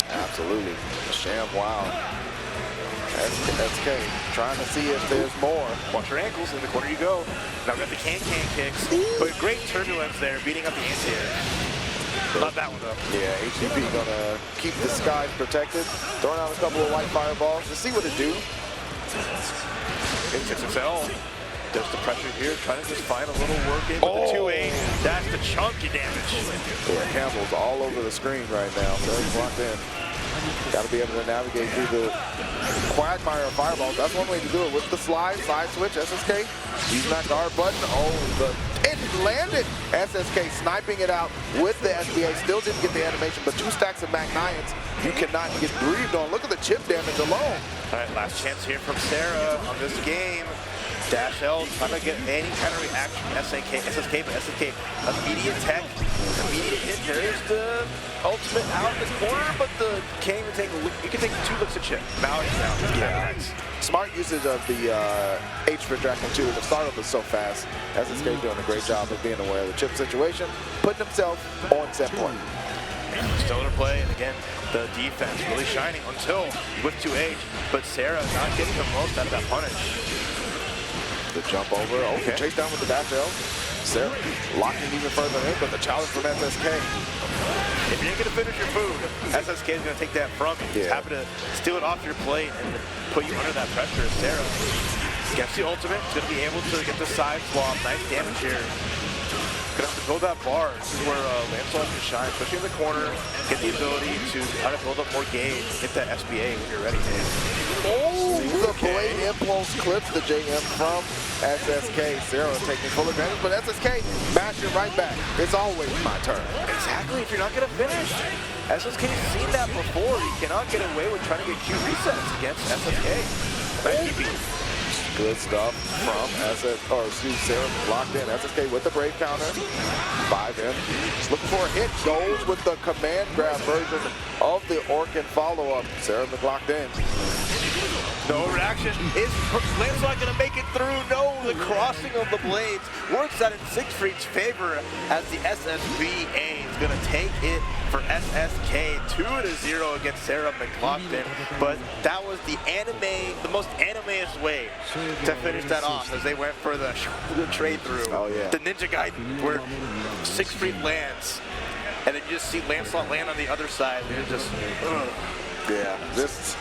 Speaker 1: Absolutely. Sham, wow. SK trying to see if there's more.
Speaker 2: Watch your ankles, in the corner you go. Now we got the can kicks, but great turbulence there, beating up the anti-air. Not that one though.
Speaker 1: Yeah, HDP gonna keep the skies protected. Throwing out a couple of white fireballs to see what it do.
Speaker 2: In 6XL. There's the pressure here, trying to just find a little work in with the 2-8. That's the chunky damage.
Speaker 1: Yeah, Campbell's all over the screen right now, so he's locked in. Got to be able to navigate through the quagmire of fireballs. That's one way to do it with the side switch. SSK using that guard button. It landed. SSK sniping it out with the SBA. Still didn't get the animation, but 2 stacks of Mac 9s. You cannot get breathed on. Look at the chip damage alone.
Speaker 2: All right, last chance here from Sarah on this game. Dash L trying to get any kind of reaction from SSK, but SSK immediate tech, immediate hit. There's the ultimate out in the corner, but the Kain can take you can take 2 licks of chip. Now he's down. Yeah.
Speaker 1: Smart usage of the H for Dragon 2. The startup is so fast. SSK doing a great job of being aware of the chip situation, putting himself on set point.
Speaker 2: Stellar play, and again, the defense really shining until with 2H, but Sarah not getting the most out of that punish.
Speaker 1: The jump over, okay. Chase down with the dash L. Sarah locking even further in, but the challenge from SSK.
Speaker 2: If you're gonna finish your food, SSK is gonna take that from you. He's happy to steal it off your plate and put you under that pressure. Sarah gets the ultimate, is gonna be able to get the side swap. Nice damage here. Gonna have to build that bar. This is where Lancelot can shine, especially in the corner. Get the ability to try to build up more gauge. Get that SBA when you're ready.
Speaker 1: The Blade Impulse clips the JM from SSK. Sarah taking full advantage, but SSK mashing right back. It's always my turn.
Speaker 2: Exactly, if you're not gonna finish. SSK's seen that before. You cannot get away with trying to get Q resets against SSK. Nice GP.
Speaker 1: Good stuff from Sarah locked in. SSK with the brave counter. 5M. Just looking for a hit. Goes with the command grab version of the Orkin follow-up. Sarah McLockedin.
Speaker 2: No reaction. Is Lancelot going to make it through? No, the crossing of the blades works out in Siegfried's favor as the SSBA is going to take it for SSK 2-0 against Sarah McLockedin. But that was the most anime-ish way to finish that off as they went for the trade through.
Speaker 1: Oh, yeah.
Speaker 2: The Ninja Gaiden where Siegfried lands. And then you just see Lancelot land on the other side. And you're just,
Speaker 1: yeah, this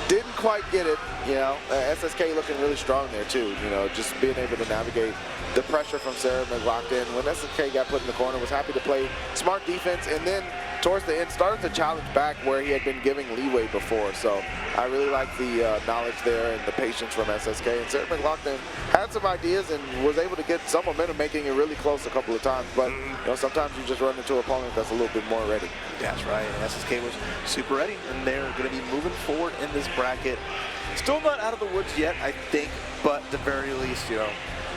Speaker 1: didn't quite get it, you know. SSK looking really strong there too, you know, just being able to navigate the pressure from Sarah McLockedin. When SSK got put in the corner, was happy to play smart defense, and then towards the end started to challenge back where he had been giving leeway before. So I really like the knowledge there and the patience from SSK. And Sarah McLockedin had some ideas and was able to get some momentum, making it really close a couple of times. But you know, sometimes you just run into an opponent that's a little bit more ready.
Speaker 2: That's right. And SSK was super ready, and they're going to be moving forward in this bracket. Still not out of the woods yet, I think, but at the very least, you know,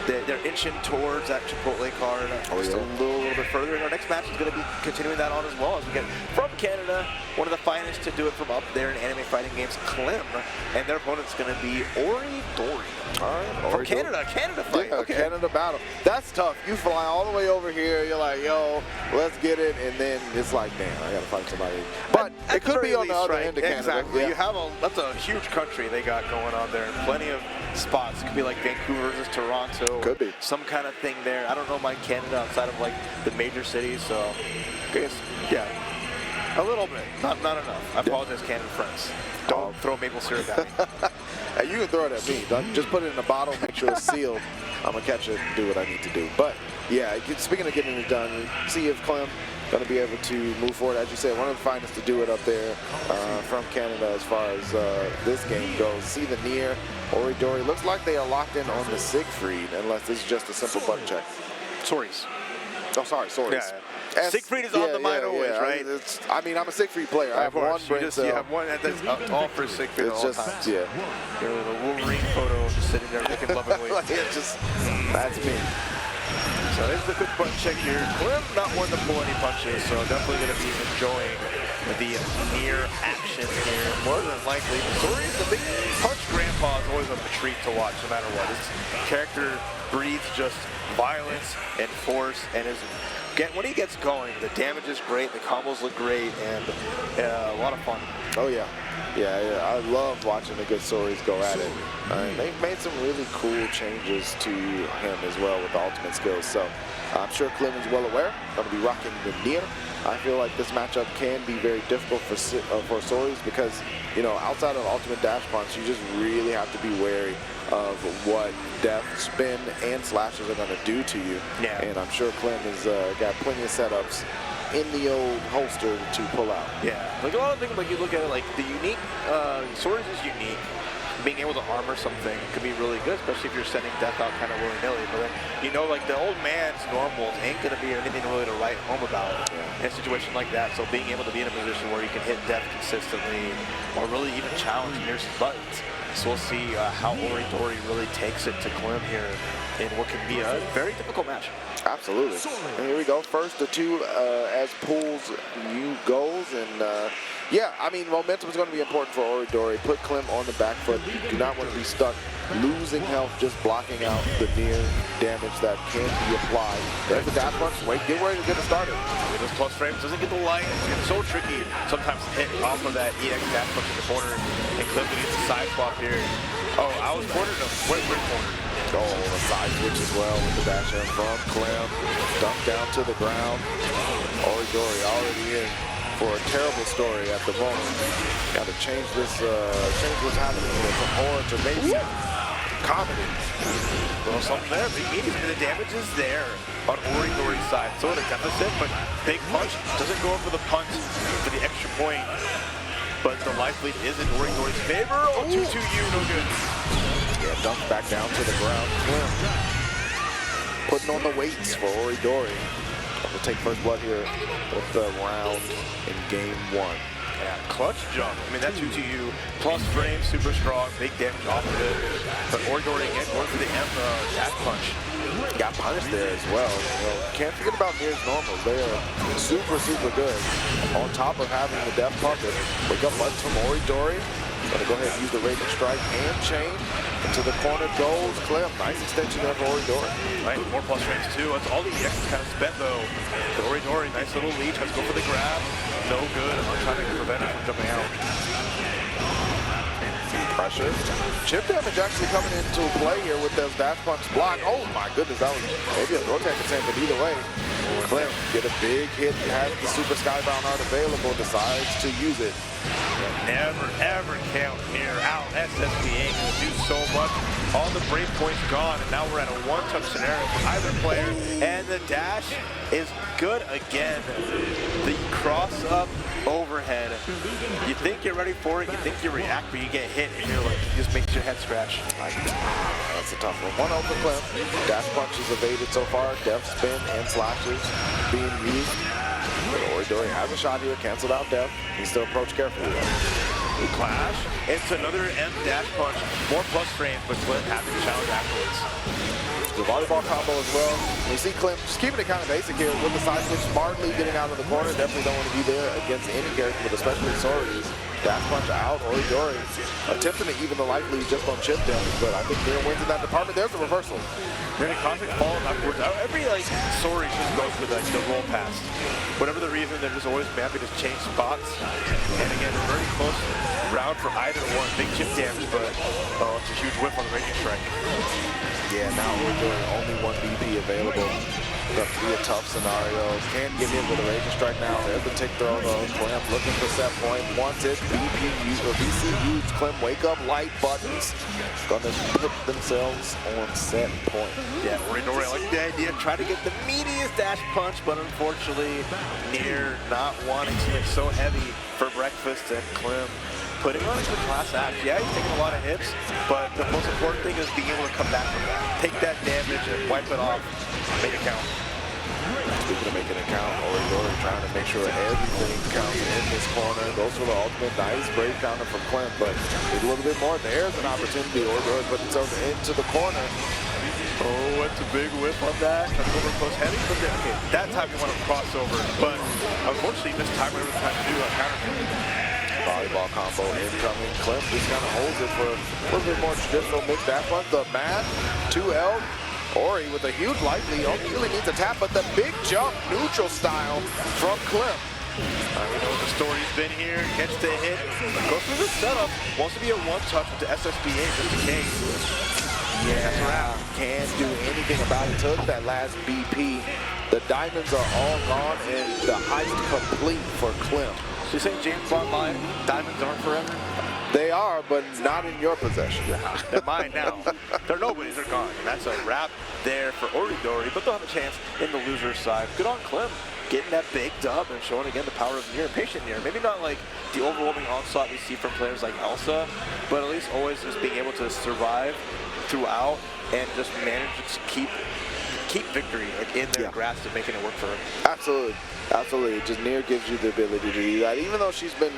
Speaker 2: they're inching towards that Chipotle card. Just a little bit further. And our next match is going to be continuing that on as well, as we get from Canada, one of the finest to do it from up there in anime fighting games, Clim, and their opponent's going to be Ori Dori.
Speaker 1: All right,
Speaker 2: from Canada, Canada fight.
Speaker 1: Yeah,
Speaker 2: okay.
Speaker 1: Canada battle. That's tough. You fly all the way over here. You're like, yo, let's get it, and then it's like, man, I got to fight somebody. But it could be on the other end of Canada.
Speaker 2: Exactly.
Speaker 1: Yeah.
Speaker 2: You have that's a huge country they got going on there, and plenty of spots. It could be like Vancouver versus Toronto.
Speaker 1: Could be.
Speaker 2: Some kind of thing there. I don't know my Canada outside of like the major cities, so I guess, yeah, a little bit, not enough. I apologize, Canada friends. Don't throw maple syrup at me.
Speaker 1: Hey, you can throw it at me. Just put it in a bottle, make sure it's sealed. I'm gonna catch it and do what I need to do. But yeah, speaking of getting it done, see if Clim going to be able to move forward. As you said, one of the finest to do it up there from Canada as far as this game goes. See the near Ori Dori. Looks like they are locked in on the Siegfried, unless it's just a simple button check.
Speaker 2: Sorries.
Speaker 1: Oh, sorry, sorry.
Speaker 2: Yeah. Siegfried is on the mind always, right?
Speaker 1: I mean, I'm a Siegfried player. I have one brain cell.
Speaker 2: You have one that's all for Siegfried
Speaker 1: it's
Speaker 2: all
Speaker 1: just,
Speaker 2: times.
Speaker 1: Yeah.
Speaker 2: Your little Wolverine photo just sitting there looking lovingly.
Speaker 1: It's just, that's me.
Speaker 2: So there's the quick button check here. Clim not one to pull any punches, so definitely going to be enjoying the near action here. More than likely, Tori's the big punch grandpa is always a treat to watch no matter what. His character breathes just violence and force, and when he gets going, the damage is great, the combos look great, and a lot of fun.
Speaker 1: Oh yeah. Yeah, I love watching the good stories go at it. They've made some really cool changes to him as well with the ultimate skills. So I'm sure Clim is well aware. Going to be rocking the near. I feel like this matchup can be very difficult for Soris because, you know, outside of ultimate dash punch, you just really have to be wary of what death, spin, and slashes are going to do to you.
Speaker 2: Yeah.
Speaker 1: And I'm sure Clim has got plenty of setups in the old holster to pull out.
Speaker 2: Yeah, like a lot of things, like you look at it, like the unique, Soris is unique. Being able to armor something could be really good, especially if you're sending death out kind of willy-nilly. But then, you know, like the old man's normals ain't going to be anything really to write home about in a situation like that. So being able to be in a position where you can hit death consistently or really even challenge Mir's buttons. So we'll see how Ori Dori really takes it to Clim here in what can be a very difficult match.
Speaker 1: Absolutely. And here we go. First, the two as pools new goals. And yeah, I mean, momentum is going to be important for Ori Dori. Put Clim on the back foot. You do not want to be stuck losing health, just blocking out the near damage that can be applied. There's the dash punch. Wait, get ready to get it started.
Speaker 2: Those plus frames doesn't get the light. It's so tricky sometimes to hit off of that EX dash punch in the corner. And Clim needs a side swap here. Oh, I was cornered him. Wait, cornered.
Speaker 1: Oh, a side switch as well with the dash in from Clim. Dump down to the ground. Ori Dori already in for a terrible story at the moment. Got to change this, change what's happening here from horror to maybe comedy.
Speaker 2: Well, something there. The damage is there on Ori Dori's side. So in a deficit, but big punch doesn't go for the punch for the extra point. But the life lead is in Ori Dori's favor. Oh, 2-2-U, no good.
Speaker 1: Yeah, dumped back down to the ground. Clim putting on the weights for Ori Dori. We'll take first blood here with the round in game one.
Speaker 2: Yeah, clutch jump. I mean, that 2-2-U plus frame, super strong, big damage off of it. But Ori Dori again going for the M dash punch.
Speaker 1: Got punished there as well. You know, can't forget about Mir's normals. They are super, super good. On top of having the death puppet. Wake up buttons from Ori Dori. Gonna go ahead and use the Raging Strike and chain. Into the corner goes Clim. Nice extension there for Ori Dori.
Speaker 2: Right, more plus frames too. That's all the EX is kind of spent though. But Ori Dori, nice little lead. Let's go for the grab. No good. I'm trying to prevent it from jumping out.
Speaker 1: Pressure. Chip damage actually coming into play here with those dash punch block. Oh my goodness, that was maybe a throw tech attempt, but either way, Clim get a big hit, has the Super Skybound art available, decides to use it.
Speaker 2: Never, ever count Mir out. SSB ain't gonna do so much. All the break points gone, and now we're at a one-touch scenario for either player, and the dash is good again. The cross-up overhead. You think you're ready for it, you think you react, but you get hit, and you're like, it just makes your head scratch.
Speaker 1: That's a tough one. 1-0 for Clim. Dash punches evaded so far. Death spin and slashes being used. But Ori Dori has a shot here, canceled out death. He still approached carefully though.
Speaker 2: Clash. It's another M dash punch. More plus frames, but Clim having to challenge afterwards.
Speaker 1: The volleyball combo as well. You see Clim just keeping it kind of basic here with the side switch, smartly getting out of the corner. Definitely don't want to be there against any character, but especially Soris. Dash punch out, Ori Dori attempting to even the life lead just on chip damage, but I think Mir wins in that department. There's a reversal.
Speaker 2: Then a cosmic fall upwards. Every Soris just goes for the roll pass. Whatever the reason, they're just always happy to change spots. And again, a very close round for either one. Big chip damage, but it's a huge whiff on the Raging Strike.
Speaker 1: Yeah, now we're doing only one BP available. Going to be a tough scenario. Can get hit with a Raging Strike now. There's the tick throw though. Clim looking for set point. Wants it. BP used or BC used. Clim wake up light buttons. Gonna put themselves on set point.
Speaker 2: Yeah, Ori Dori, I like the idea. Try to get the meatiest dash punch, but unfortunately, Mir not wanting to make so heavy for breakfast, and Clim putting on a good class act. Yeah, he's taking a lot of hits, but the most important thing is being able to come back from that. Take that damage and wipe it off. Make it count.
Speaker 1: Speaking of making it count, Ori Dori trying to make sure everything counts in this corner. Goes for the ultimate. Nice brave counter from Clim, but need a little bit more. There's an opportunity. Ori Dori put himself into the corner.
Speaker 2: Oh, it's a big whip on that. Trying to go over close heavy, but then, okay, that time you want to cross over, but unfortunately this time we were trying to do a counter.
Speaker 1: Volleyball combo incoming. Clim just kind of holds it for a little bit more traditional mix dash run. The math, 2L. Ori with a huge life lead. Only really needs a tap, but the big jump, neutral style from Clim.
Speaker 2: We know what the story's been here. Gets the hit, goes through the setup. Wants to be a one-touch with the SSBA just in case.
Speaker 1: Yeah, can't do anything about it. Took that last BP. The diamonds are all gone, and the heist complete for Clim.
Speaker 2: So you saying James Bond line, diamonds aren't forever?
Speaker 1: They are, but not in your possession.
Speaker 2: They're mine now. They're nobody's, they're gone. And that's a wrap there for Ori Dori, but they'll have a chance in the loser side. Good on Clim, getting that big dub and showing again the power of Nier, patient Nier. Maybe not like the overwhelming onslaught we see from players like Elsa, but at least always just being able to survive throughout and just manage to keep victory like in their grasp and making it work for him.
Speaker 1: Absolutely. Absolutely. Just Nier gives you the ability to do that. Even though she's been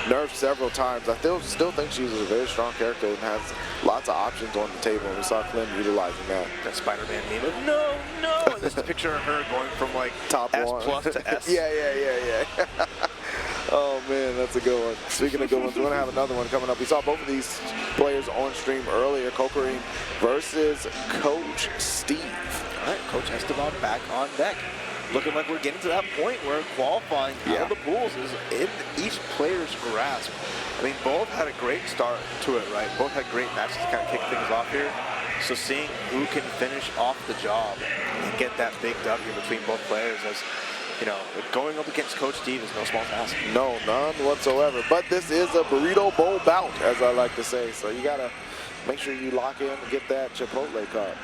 Speaker 1: nerfed several times, I still think she's a very strong character and has lots of options on the table. And we saw Clim utilizing that.
Speaker 2: That Spider-Man meme of no, no. And this is a picture of her going from like
Speaker 1: top
Speaker 2: S
Speaker 1: one.
Speaker 2: plus to S.
Speaker 1: Yeah. Oh man, that's a good one. Speaking of good ones, we're gonna have another one coming up. We saw both of these players on stream earlier. Kokorin versus Coach Steve.
Speaker 2: All right, Coach Esteban back on deck. Looking like we're getting to that point where qualifying out of the pools is in each player's grasp. I mean, both had a great start to it, right? Both had great matches to kind of kick things off here. So seeing who can finish off the job and get that big W between both players, as you know, going up against Coach Steve is no small task.
Speaker 1: No, none whatsoever. But this is a burrito bowl bout, as I like to say. So you gotta make sure you lock in and get that Chipotle card.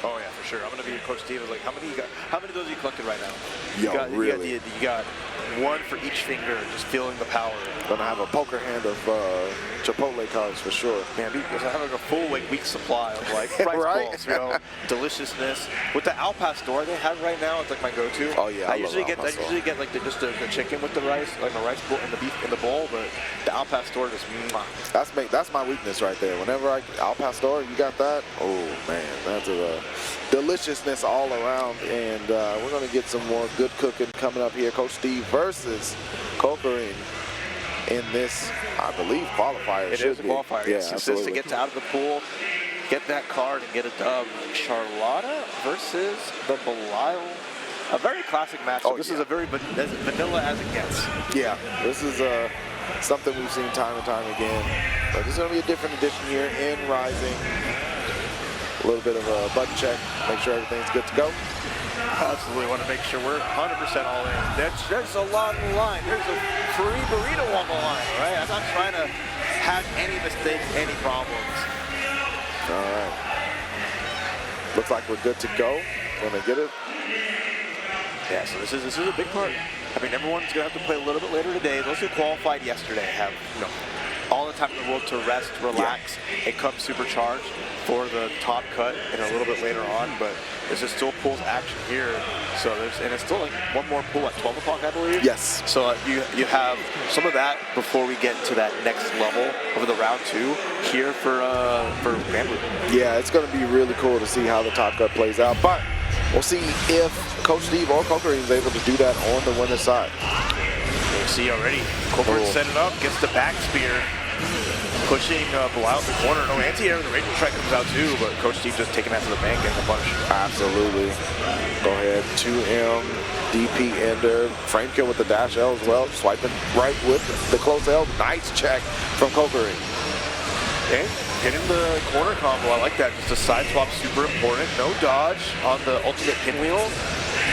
Speaker 2: Oh yeah, for sure. I'm gonna be Coach Steve. Like, how many you got? How many of those you collected right now?
Speaker 1: Really?
Speaker 2: You got one for each finger, just feeling the power.
Speaker 1: Gonna have a poker hand of Chipotle cards for sure.
Speaker 2: Man, because I have like a full week supply of like rice balls, you know, deliciousness. With the Al Pastor they have right now, it's like my go-to.
Speaker 1: Oh yeah,
Speaker 2: I usually get like just the chicken with the rice, like the rice bowl and the beef in the bowl, but the Al Pastor just
Speaker 1: That's my weakness right there. Whenever Al Pastor, you got that? Oh man, that's a deliciousness all around. And we're gonna get some more good cooking coming up here. Coach Steve versus Kokorin in this, I believe, qualifier.
Speaker 2: It is a qualifier.
Speaker 1: Yeah,
Speaker 2: it's
Speaker 1: absolutely.
Speaker 2: to get out of the pool, get that card, and get a dub. Charlotta versus the Belial. A very classic matchup. This is a very vanilla as it gets.
Speaker 1: Yeah, this is something we've seen time and time again. But this is going to be a different edition here in Rising. A little bit of a button check, make sure everything's good to go.
Speaker 2: Absolutely want to make sure we're 100% all in. There's a long line. There's a free burrito on the line, right? I'm not trying to have any mistakes, any problems.
Speaker 1: All right. Looks like we're good to go. Gonna get it.
Speaker 2: Yeah, so this is a big part. I mean, everyone's gonna have to play a little bit later today. Those who qualified yesterday have, you know, all the time in the world to rest, relax, and come supercharged for the top cut and a little bit later on. But this is still pools action here. So it's still like one more pool at 12 o'clock, I believe.
Speaker 1: Yes.
Speaker 2: So you have some of that before we get to that next level of the round 2 here for Granblue.
Speaker 1: Yeah, it's going to be really cool to see how the top cut plays out. But we'll see if Coach Steve or Kokorin is able to do that on the winner's side.
Speaker 2: You see already, Kokorin set it up, gets the back spear, pushing Belial in the corner. No anti-air, the Raging Strike comes out too, but Coach Steve just taking that to the bank and the punish.
Speaker 1: Absolutely. Go ahead, 2M, DP ender, frame kill with the dash L as well, swiping right with the close L. Nice check from Kokorin.
Speaker 2: Okay, hitting the corner combo, I like that. Just a side swap, super important. No dodge on the ultimate pinwheel,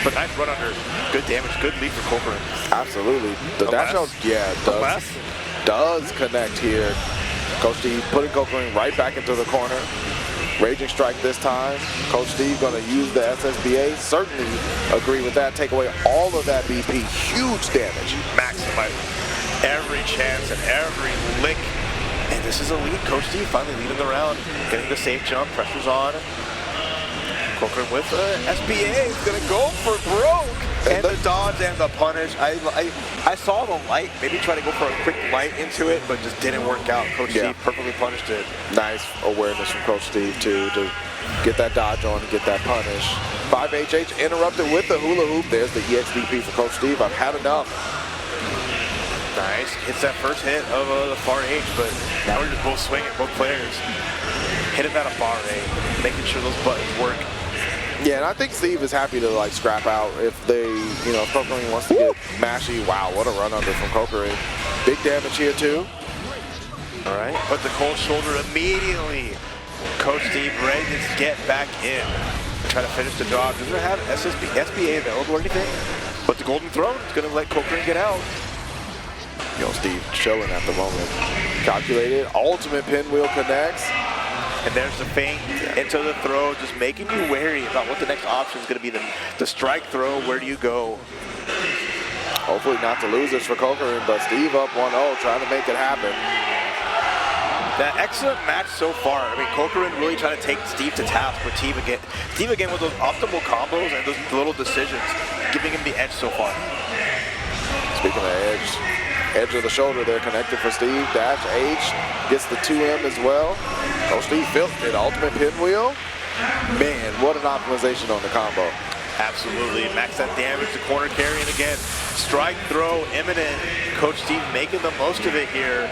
Speaker 2: but nice run under. Good damage, good lead for Kokorin.
Speaker 1: Absolutely. The dash L, does connect here. Coach Steve putting Kokorin right back into the corner. Raging Strike this time. Coach Steve going to use the SSBA. Certainly agree with that. Take away all of that BP. Huge damage.
Speaker 2: Maximize every chance and every lick. And this is a lead. Coach Steve finally leading the round. Getting the safe jump. Pressure's on. Kokorin with SBA is going to go for broke. And the dodge and the punish. I saw the light, maybe try to go for a quick light into it, but just didn't work out. Coach Steve perfectly punished it.
Speaker 1: Nice awareness from Coach Steve, too, to get that dodge on and get that punish. 5HH interrupted with the hula hoop. There's the EXDP for Coach Steve. I've had enough.
Speaker 2: Nice. Hits that first hit of the far H, but now we're just both swinging, both players. Hitting that a bar A, making sure those buttons work.
Speaker 1: Yeah, and I think Steve is happy to like scrap out if they, you know, if Kokorin wants to get mashy. Wow, what a run under from Kokorin. Big damage here too.
Speaker 2: All right, put the cold shoulder immediately. Coach Steve ready to get back in. Try to finish the job. Doesn't have SBA available or anything, but the golden throne is going to let Kokorin get out.
Speaker 1: You know, Steve chilling at the moment. Calculated, ultimate pinwheel connects.
Speaker 2: And there's the feint into the throw, just making you wary about what the next option is going to be. The strike throw, where do you go?
Speaker 1: Hopefully not to lose this for Kokorin, but Steve up 1-0, trying to make it happen.
Speaker 2: That excellent match so far. I mean, Kokorin really trying to take Steve to task, but Steve again with those optimal combos and those little decisions, giving him the edge so far.
Speaker 1: Speaking of edge of the shoulder there connected for Steve. Dash H gets the 2M as well. Coach Steve felt it. Ultimate pinwheel. Man, what an optimization on the combo.
Speaker 2: Absolutely. Max that damage, the corner carrying again. Strike throw imminent. Coach Steve making the most of it here.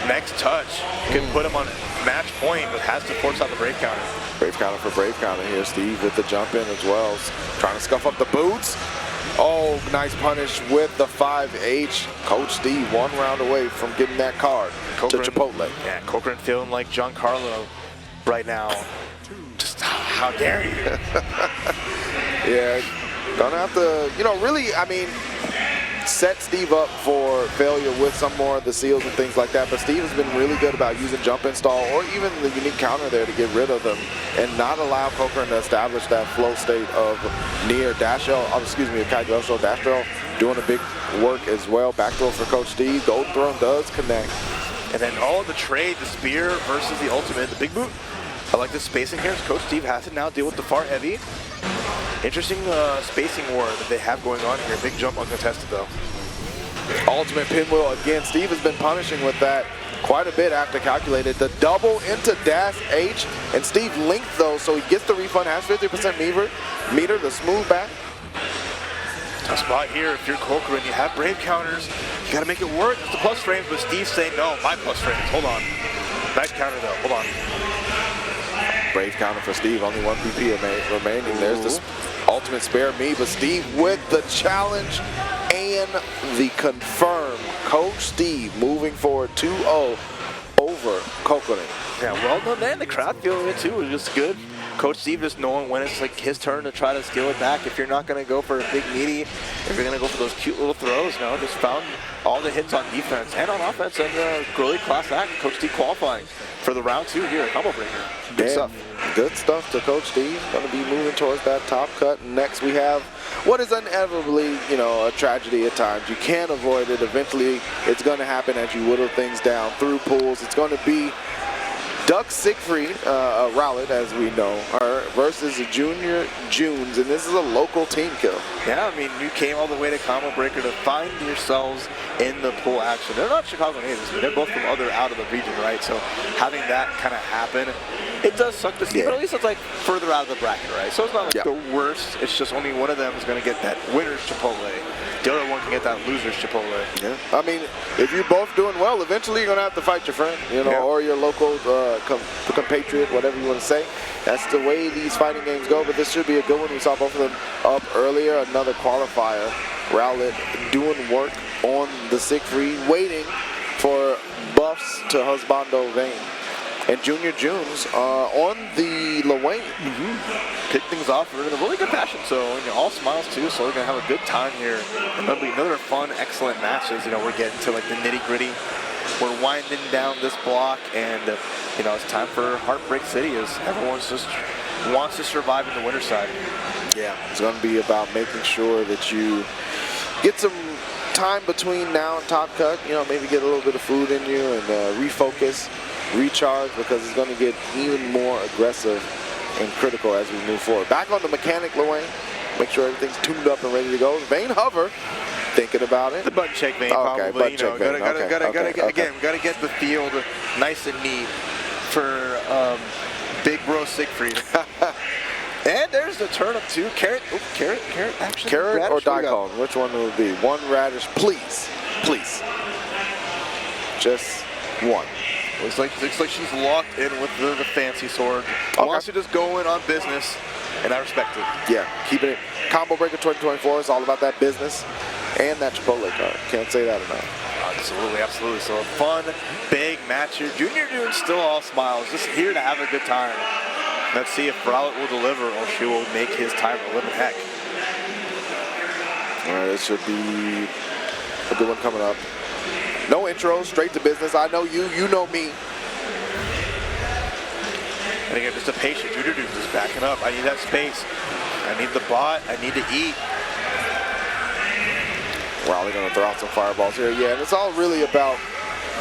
Speaker 2: Next touch can put him on match point, but has to force out the brave counter.
Speaker 1: Brave counter for brave counter here. Steve with the jump in as well. Trying to scuff up the boots. Oh, nice punish with the 5H. Coach Steve 1 round away from getting that card to Chipotle.
Speaker 2: Yeah, Kokorin feeling like Giancarlo right now. Just how dare you?
Speaker 1: Yeah, gonna have to, you know, really, I mean, set Steve up for failure with some more of the seals and things like that, but Steve has been really good about using jump install or even the unique counter there to get rid of them and not allow Kokorin to establish that flow state of near dash L, Kagosho dash L, doing a big work as well. Back throw for Coach Steve. Golden Throne does connect.
Speaker 2: And then all of the trade, the spear versus the ultimate, the big boot. I like the spacing here. Coach Steve has to now deal with the far heavy. Interesting spacing war that they have going on here. Big jump uncontested though.
Speaker 1: Ultimate pinwheel again. Steve has been punishing with that quite a bit after calculated. The double into dash H, and Steve linked those, so he gets the refund, has 50% meter, the smooth back.
Speaker 2: Tough spot here. If you're Kokorin, you have brave counters. You got to make it work. It's the plus frames, but Steve's saying, no, my plus frames. Hold on. Back counter though. Hold on.
Speaker 1: Brave counter for Steve. Only 1 PP remaining. There's the ultimate spare me, but Steve with the challenge and the confirm. Coach Steve moving forward 2-0 over Kokorin.
Speaker 2: Yeah, well done, man. The crowd feeling it too. It's just good. Coach Steve just knowing when it's like his turn to try to scale it back. If you're not going to go for a big meaty, if you're going to go for those cute little throws, no, just found all the hits on defense and on offense, and really class act. Coach Steve qualifying for the round 2 here at Combo Breaker. Good stuff.
Speaker 1: Good stuff to Coach Steve. Going to be moving towards that top cut. Next we have what is inevitably, you know, a tragedy at times. You can't avoid it. Eventually it's going to happen as you whittle things down through pools. It's going to be Duck Siegfried, Rowlet, as we know, versus JuniorJunes, and this is a local team kill.
Speaker 2: Yeah, I mean, you came all the way to Combo Breaker to find yourselves in the pool action. They're not Chicago natives, but they're both from out of the region, right? So having that kind of happen, it does suck to see, but at least it's like further out of the bracket, right? So it's not like the worst. It's just only one of them is going to get that winner's Chipotle. The other one can get that loser's Chipotle.
Speaker 1: Yeah. I mean, if you're both doing well, eventually you're going to have to fight your friend, you know, or your local compatriot, whatever you want to say. That's the way these fighting games go, but this should be a good one. We saw both of them up earlier. Another qualifier. Rowlet doing work on the Siegfried, waiting for buffs to Husbando Vane. And JuniorJunes on the Lawayne.
Speaker 2: Kick things off. We're in a really good fashion, so all smiles too. So we're gonna have a good time here. It'll be another fun, excellent matches. You know, we're getting to like the nitty gritty. We're winding down this block, and you know, it's time for Heartbreak City as everyone just wants to survive in the winter side.
Speaker 1: Yeah, it's gonna be about making sure that you get some time between now and top cut. You know, maybe get a little bit of food in you and refocus. Recharge, because it's going to get even more aggressive and critical as we move forward. Back on the mechanic, Luane. Make sure everything's tuned up and ready to go. Vayne hover. Thinking about it.
Speaker 2: The button check Vayne,
Speaker 1: okay,
Speaker 2: probably. Gotta get the field nice and neat for Big Bro Siegfried. And there's the turnip too. Carrot. Oh, carrot. Actually,
Speaker 1: carrot
Speaker 2: radish,
Speaker 1: or daikon? Which one would it be? One radish, please. Please. Just one.
Speaker 2: Looks like she's locked in with the fancy sword. Wants to just go in on business, and I respect it.
Speaker 1: Yeah, keeping it. Combo Breaker 2024 is all about that business and that Chipotle card. Can't say that enough.
Speaker 2: Absolutely. So a fun, big match here. JuniorJunes still all smiles, just here to have a good time. Let's see if Rowlet will deliver or she will make his time a living heck.
Speaker 1: All right, this should be a good one coming up. No intro, straight to business. I know you, you know me.
Speaker 2: And again, just a patient. JuniorJunes is backing up. I need that space. I need the bot. I need to eat.
Speaker 1: Rowlet gonna throw out some fireballs here. Yeah, and it's all really about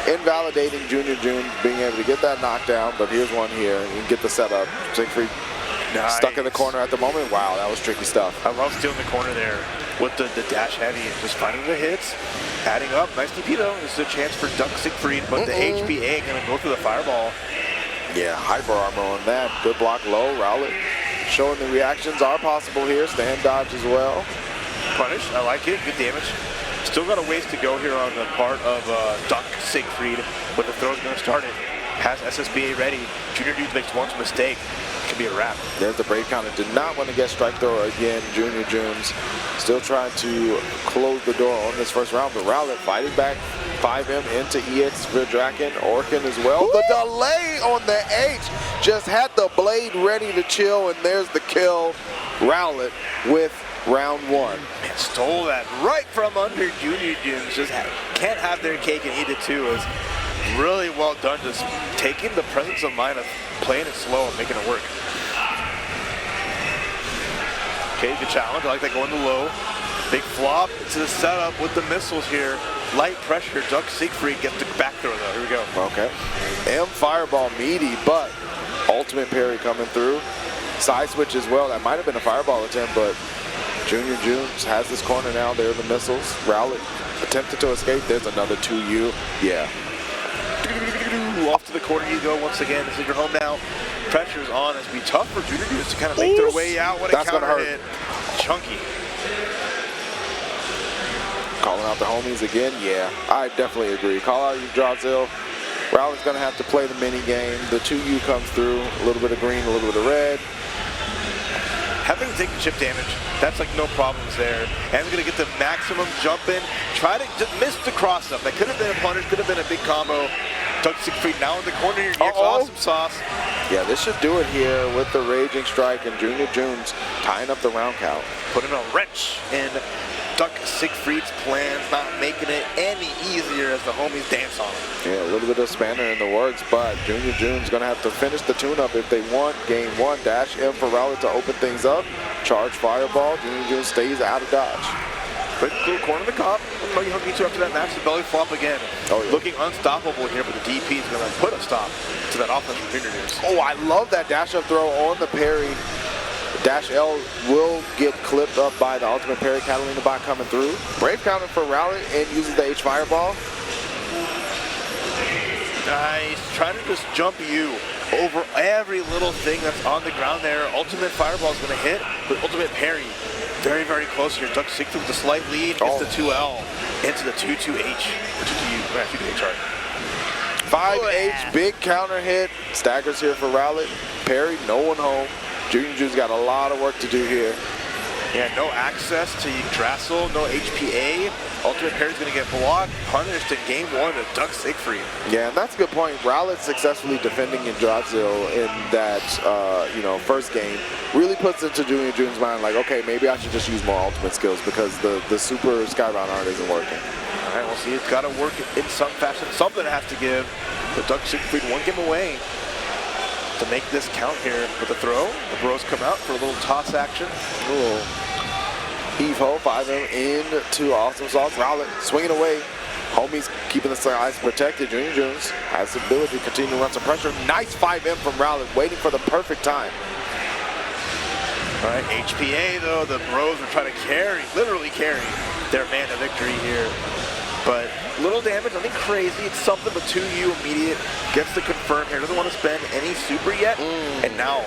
Speaker 1: invalidating JuniorJunes, being able to get that knockdown. But here's one here. You can get the setup. Siegfried stuck in the corner at the moment. Wow, that was tricky stuff.
Speaker 2: I love stealing the corner there with the dash heavy and just finding the hits, adding up. Nice DP though. This is a chance for Duck Siegfried, but the HPA gonna go through the fireball.
Speaker 1: Yeah, hyper armor on that. Good block low. Rowlet showing the reactions are possible here. Stand dodge as well.
Speaker 2: Punish, I like it. Good damage. Still got a ways to go here on the part of Duck Siegfried, but the throw's gonna start it. Has SSBA ready. JuniorJunes makes one mistake. Could be a wrap. There's
Speaker 1: the brave counter. Did not want to get strike throw again. JuniorJunes still trying to close the door on this first round, but Rowlet fighting back 5M into EX for Draken. Orkin as well. Ooh. The delay on the H just had the blade ready to chill, and there's the kill. Rowlet with round one.
Speaker 2: Man, stole that right from under JuniorJunes. Just can't have their cake and eat it too. Is really well done, just taking the presence of mind of playing it slow and making it work. Okay, good challenge. I like that going to low. Big flop to the setup with the missiles here. Light pressure. Duck Siegfried gets the back throw though. Here we go.
Speaker 1: Okay. M fireball meaty, but ultimate parry coming through. Side switch as well. That might have been a fireball attempt, but JuniorJunes has this corner now. There are the missiles. Rowlet attempted to escape. There's another 2U. Yeah.
Speaker 2: Off to the corner you go once again. This is your home now. Pressure's on. It's be tough for JuniorJunes to kind of make their way out. What a counter hit. Chunky.
Speaker 1: Calling out the homies again. Yeah, I definitely agree. Call out Yggdrasil. Rowlet's going to have to play the mini game. The 2U comes through. A little bit of green, a little bit of red.
Speaker 2: Having to take the chip damage, that's like no problems there. And he's going to get the maximum jump in. Try to just miss the cross up. That could have been a punish, could have been a big combo. Duck Siegfried now in the corner here. Awesome sauce.
Speaker 1: Yeah, this should do it here with the Raging Strike and JuniorJunes tying up the round count.
Speaker 2: Putting a wrench in Duck Siegfried's plans, not making it any easier as the homies dance on him.
Speaker 1: Yeah, a little bit of spanner in the works, but JuniorJunes going to have to finish the tune-up if they want game one. Dash M for Rowlet to open things up. Charge fireball. JuniorJunes stays out of dodge.
Speaker 2: Quick little corner of the cop. Huggy Huggy 2 after that match. The belly flop again.
Speaker 1: Oh, yeah.
Speaker 2: Looking unstoppable here, but the DP is going to put a stop to that offense from JuniorJunes.
Speaker 1: Oh, I love that dash up throw on the parry. Dash L will get clipped up by the ultimate parry. Catalina bot coming through. Brave counter for Rowlet and uses the H fireball.
Speaker 2: Nice. Trying to just jump you over every little thing that's on the ground there. Ultimate fireball is going to hit with ultimate parry. Very, very close here. Duck Siegfried with a slight lead. Gets the 2L into the 2-2H. 2-2H, sorry.
Speaker 1: 5H, big counter hit. Staggers here for Rowlet. Parry, no one home. JuniorJunes got a lot of work to do here.
Speaker 2: Yeah, no access to Yggdrasil, no HPA. Ultimate parry's going to get blocked, punished in game one to Duck Siegfried.
Speaker 1: Yeah, and that's a good point. Rowlet successfully defending Yggdrasil in that, first game really puts into JuniorJunes' mind like, okay, maybe I should just use more ultimate skills because the super Skybound art isn't working.
Speaker 2: All right, we'll see. It's got to work in some fashion. Something has to give. But Duck Siegfried one game away to make this count here with the throw. The bros come out for a little toss action.
Speaker 1: Cool. Heave-ho, 5M into awesome sauce. Rowlet swinging away. Homies keeping the sides protected. JuniorJunes has the ability to continue to run some pressure. Nice 5M from Rowlet, waiting for the perfect time.
Speaker 2: All right, HPA though, the bros are trying to carry, literally carry their man to victory here. But little damage, nothing crazy. It's something, but 2U immediate gets the confirm here. Doesn't want to spend any super yet. And now,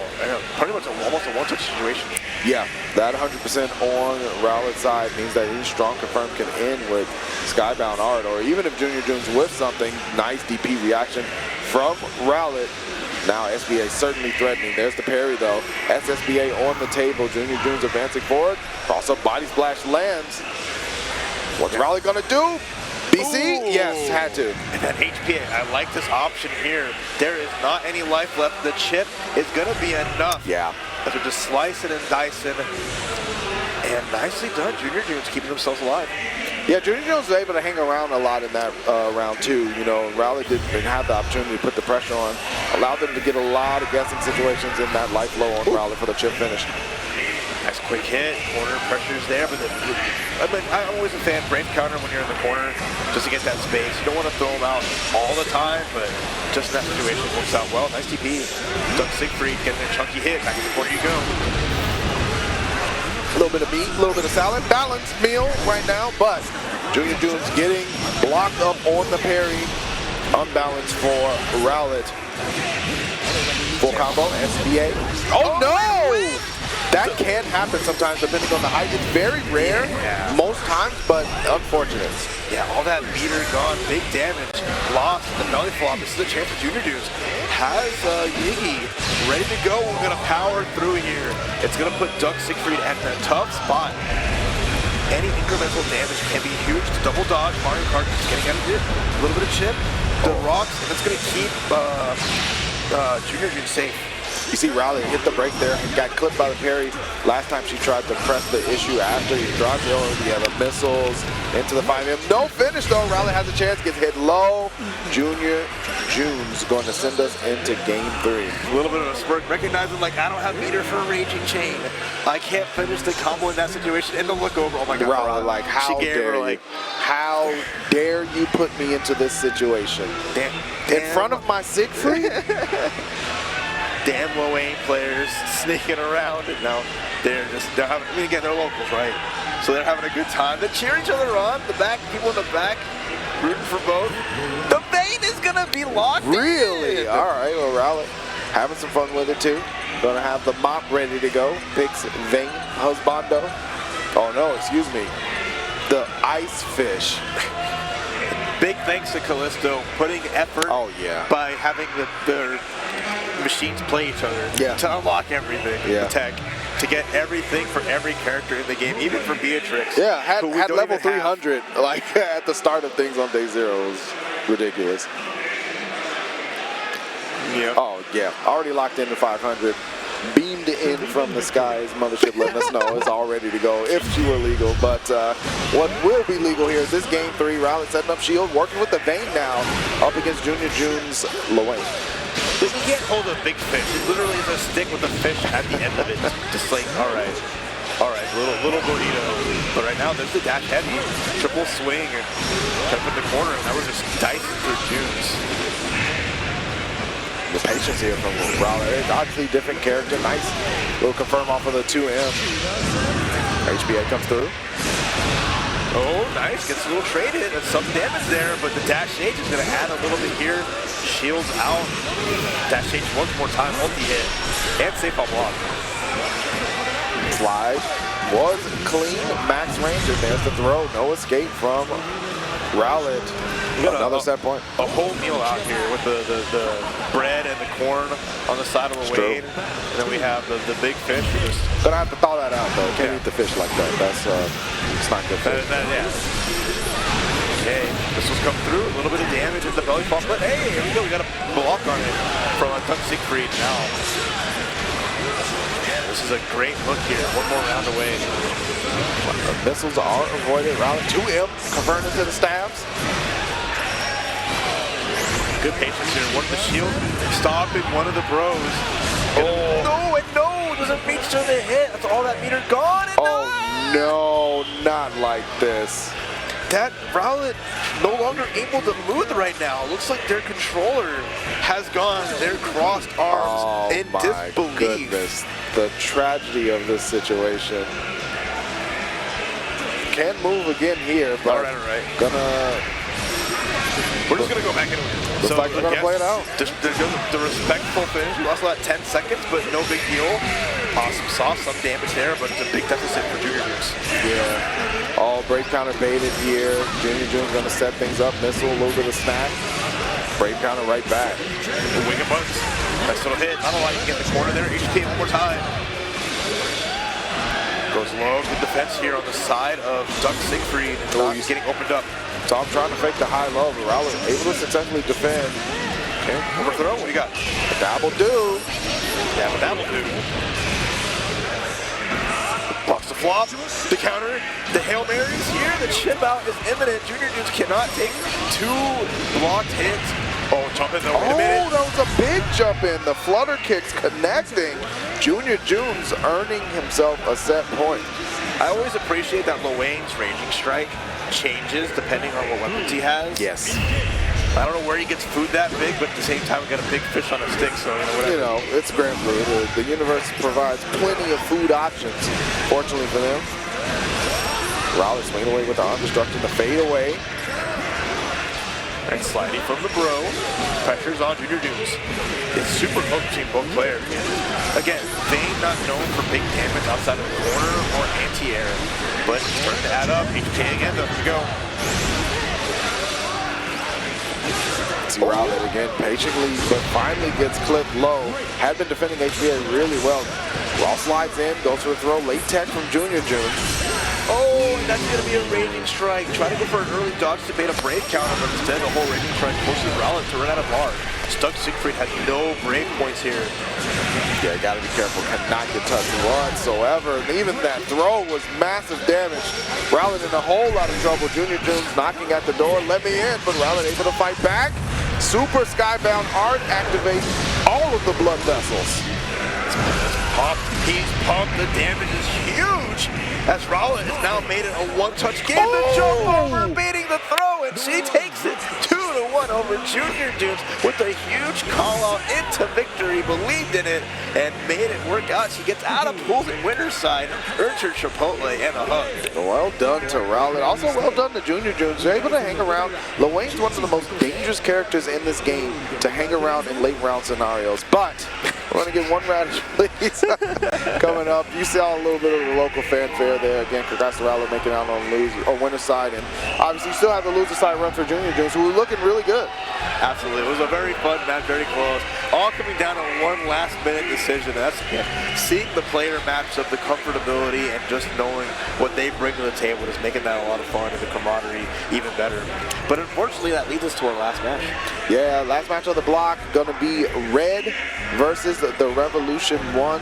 Speaker 2: pretty much almost a one-touch situation.
Speaker 1: Yeah, that 100% on Rowlet's side means that his strong confirm can end with Skybound Art, or even if JuniorJunes whiffs something, nice DP reaction from Rowlet. Now SBA certainly threatening. There's the parry though. SSBA on the table. JuniorJunes advancing forward. Cross-up body splash lands. What's Rowlet gonna do? BC? Ooh. Yes, had to.
Speaker 2: And that HPA, I like this option here. There is not any life left. The chip is gonna be enough.
Speaker 1: Yeah.
Speaker 2: As they're just slicing and dicing. And nicely done, JuniorJunes keeping themselves alive.
Speaker 1: Yeah, JuniorJunes was able to hang around a lot in that round two. You know, Rowlet didn't have the opportunity to put the pressure on. Allowed them to get a lot of guessing situations in that life low on Rowlet for the chip finish.
Speaker 2: Nice quick hit, corner pressure's there, but I'm always a fan of brave counter when you're in the corner, just to get that space. You don't want to throw them out all the time, but just in that situation it works out well. Nice TP. Duck Siegfried getting a chunky hit, back in the corner you go.
Speaker 1: A little bit of meat, a little bit of salad, balanced meal right now, but JuniorJunes getting blocked up on the parry, unbalanced for Rowlet. Full combo, SBA. Oh no! That can happen sometimes depending on the height. It's very rare, most times, but unfortunate.
Speaker 2: Yeah, all that meter gone, big damage, lost in the belly flop. This is a chance for JuniorJunes. Has Yiggy ready to go. We're gonna power through here. It's gonna put Duck Siegfried at a tough spot. Any incremental damage can be huge. To double dodge, Mario Kart just getting out of it. A little bit of chip, the rocks, and it's gonna keep JuniorJunes safe.
Speaker 1: You see Rowlet hit the break there, got clipped by the parry. Last time she tried to press the issue after he dropped it over the other missiles into the 5M. No finish though, Rowlet has a chance, gets hit low. JuniorJunes going to send us into game 3.
Speaker 2: A little bit of a spurt, recognizing like I don't have meter for a Raging Chain. I can't finish the combo in that situation, and the look over, oh my god.
Speaker 1: Rowlet like, how dare you? How dare you put me into this situation? In front of my Siegfried?
Speaker 2: Damn low aim players sneaking around, and now they're having, I mean, again, they're locals, right? So they're having a good time. They cheer each other on, the back, people in the back, rooting for both. The Vayne is gonna be locked
Speaker 1: Really?
Speaker 2: in.
Speaker 1: All right, well, Rowlet having some fun with it too. Gonna have the mop ready to go. Picks Vayne, husbando. Oh no, excuse me. The ice fish.
Speaker 2: Big thanks to Callisto putting effort by having their machines play each other to unlock everything, the tech, to get everything for every character in the game, even for Beatrix.
Speaker 1: Yeah, had level 300 like at the start of things on day 0. It was ridiculous.
Speaker 2: Yeah.
Speaker 1: Oh yeah, already locked into 500. Beamed in from the skies, Mothership letting us know it's all ready to go if she were legal. But what will be legal here is this game 3. Rowlet setting up shield, working with the Vayne now up against JuniorJunes Lunya.
Speaker 2: He can't hold a big fish. It literally is a stick with a fish at the end of it. Just like, all right, little burrito. But right now, there's the dash heavy, triple swing, and jump in the corner, and now we're just dicing through Junes.
Speaker 1: The patience here from Rowlet. It's obviously a different character. Nice little confirm off of the 2M. HBA comes through.
Speaker 2: Oh, nice. Gets a little traded and some damage there, but the dash H is going to add a little bit here. Shields out. Dash H once more time. Multi hit. And safe on block.
Speaker 1: Slide was clean. Max range, and there's the throw. No escape from Rowlet. Another set point.
Speaker 2: A whole meal out here with the bread and the corn on the side of the Wayne. And then we have the big fish. We're just
Speaker 1: gonna have to thaw that out though. Can't eat the fish like that. That's it's not good fish.
Speaker 2: Okay, this was come through. A little bit of damage in the belly flop, but hey, here we go. We got a block on it from Duck Siegfried now. This is a great look here. One more round away.
Speaker 1: The missiles are avoided. Rowlet 2M converted to the stabs.
Speaker 2: Good patience here. One of the shield stopping one of the bros. No, doesn't reach to the hit. That's all that meter gone. And
Speaker 1: no, not like this.
Speaker 2: that Rowlet no longer able to move right now. Looks like their controller has gone. They're crossed arms in disbelief.
Speaker 1: Goodness, the tragedy of this situation. Can move again here, but
Speaker 2: all right.
Speaker 1: We're
Speaker 2: just gonna go back into it.
Speaker 1: Looks like we're gonna play it out.
Speaker 2: The respectful finish. We lost about 10 seconds, but no big deal. Awesome, saw some damage there, but it's a big deficit for JuniorJunes.
Speaker 1: Yeah. All Brave counter baited here. JuniorJunes gonna set things up. Missile, a little bit of snack. Brave counter right back.
Speaker 2: Wing and bugs. Nice little hit. Not a lot. You can get in the corner there. HP one more time. Goes low. Good defense here on the side of Duck Siegfried. He's getting opened up.
Speaker 1: So I'm trying to fake the high low, but Rowlet able to successfully defend.
Speaker 2: Okay, over throw. What do you got?
Speaker 1: A dabble do.
Speaker 2: Dabble do. Blocks the flop, the counter, the Hail Marys here. The chip out is imminent. JuniorJunes cannot take 2 blocked hits. Oh, jump in though. Wait a minute.
Speaker 1: That was a big jump in. The flutter kicks connecting. JuniorJunes earning himself a set point.
Speaker 2: I always appreciate that Lowain's ranging strike changes depending on what weapons he has.
Speaker 1: Yes.
Speaker 2: I don't know where he gets food that big, but at the same time, we got a big fish on a stick, so whatever.
Speaker 1: You know, it's Granblue. The universe provides plenty of food options, fortunately for them. Rowlet swinging away with the undestructing the fade away.
Speaker 2: And sliding from the bro. Pressure's on JuniorJunes. It's super close between both players. Again, Kain not known for big damage outside of the corner or anti-air. But it's starting to add up. HK again, there we go.
Speaker 1: See Rowlet again patiently, but finally gets clipped low. Had been defending HBA really well. Raw slides in, goes for a throw. Late tech from JuniorJunes.
Speaker 2: Oh, and that's going to be a raging strike. Try to go for an early dodge to bait a brave counter, but instead the whole raging strike forces Rowlet to run out of bar. Stuck Siegfried has no brave points here.
Speaker 1: Yeah, gotta be careful. Cannot get touched whatsoever. And even that throw was massive damage. Rowlet in a whole lot of trouble. JuniorJunes knocking at the door. Let me in, but Rowlet able to fight back. Super Skybound Art activate all of the blood vessels.
Speaker 2: Pumped. He's pumped. The damage is huge. As Rowlet has now made it a one-touch game. The jump over, beating the throw, and she takes it 2-1 over JuniorJunes with a huge call-out into victory. Believed in it and made it work out. She gets out of pools in winner's side, earns her Chipotle and a hug.
Speaker 1: Well done to Rowlet. Also well done to JuniorJunes. They're able to hang around. Lowain's one of the most dangerous characters in this game to hang around in late round scenarios. But we're going to get one radish, please. Coming up, you saw a little bit of the local fanfare there. Again, congrats to Rowlet making out on winner's side. And obviously, you still have the loser side run for JuniorJunes, who are looking really good.
Speaker 2: Absolutely. It was a very fun match, very close. All coming down to one last-minute decision. That's seeing the player matchup, the comfortability, and just knowing what they bring to the table is making that a lot of fun and the camaraderie even better. But unfortunately, that leads us to our last match.
Speaker 1: Yeah, last match on the block going to be Red versus the Revolution 1.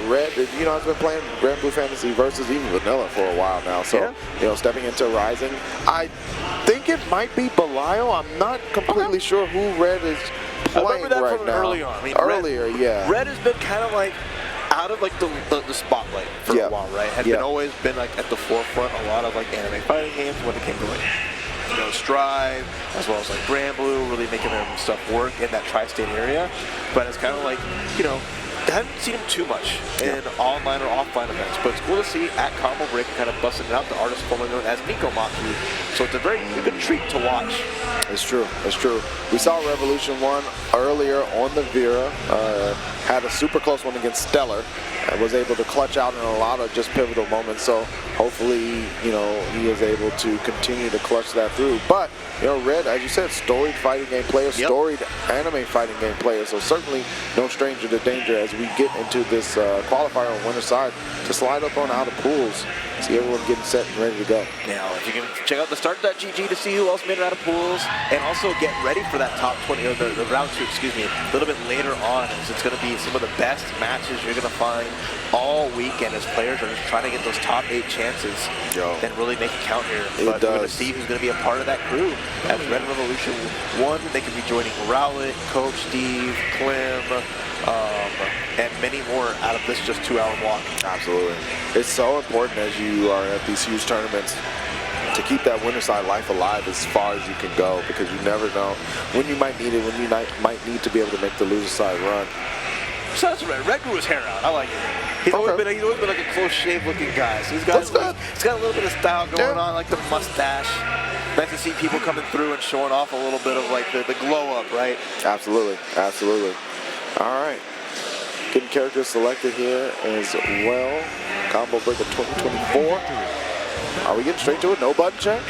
Speaker 1: Red, you know, has been playing Granblue Fantasy versus even Vanilla for a while now. So,
Speaker 2: yeah.
Speaker 1: You know, stepping into Rising. I think it might be Belial. I'm not completely sure who Red is playing
Speaker 2: that
Speaker 1: right
Speaker 2: from
Speaker 1: now.
Speaker 2: Early on. I mean,
Speaker 1: Earlier, yeah.
Speaker 2: Red has been kind of like out of like the spotlight for a while, right? Had been always been like at the forefront a lot of like anime fighting games when it came to like, you know, Strive, as well as like Granblue, really making their stuff work in that tri-state area. But it's kind of like, you know, I haven't seen him too much in online or offline events, but it's cool to see at Combo Break kind of busting it out, the artist formerly known as NicoMaki. So it's a very good treat to watch.
Speaker 1: It's true. It's true. We saw Revolution 1 earlier on the Vera. Had a super close one against Stellar. Was able to clutch out in a lot of just pivotal moments. So hopefully, you know, he is able to continue to clutch that through. But, you know, Red, as you said, storied fighting game player, storied anime fighting game player. So certainly no stranger to danger as we get into this qualifier on winner's side to slide up on out of pools. See everyone getting set and ready to go.
Speaker 2: Now, if you can check out the start.gg to see who else made it out of pools, and also get ready for that top 20, or the round 2, excuse me, a little bit later on, as it's going to be some of the best matches you're going to find all weekend as players are just trying to get those top 8 chances and really make it count here. But we're going to see who's going to be a part of that crew. At Red Revolution 1, they could be joining Rowlet, Coach Steve, Clim, and many more out of this just 2-hour block.
Speaker 1: Absolutely. It's so important as you are at these huge tournaments to keep that winter side life alive as far as you can go, because you never know when you might need it, when you might need to be able to make the loser side run.
Speaker 2: So that's Red. Red grew his hair out. I like it. He's always been like a close shave looking guy. So he's got a little bit of style going on, like the mustache. Nice to see people coming through and showing off a little bit of like the glow up, right?
Speaker 1: Absolutely, absolutely. All right. Getting characters selected here as well. Combo Breaker 2024. Are we getting straight to it? No button check?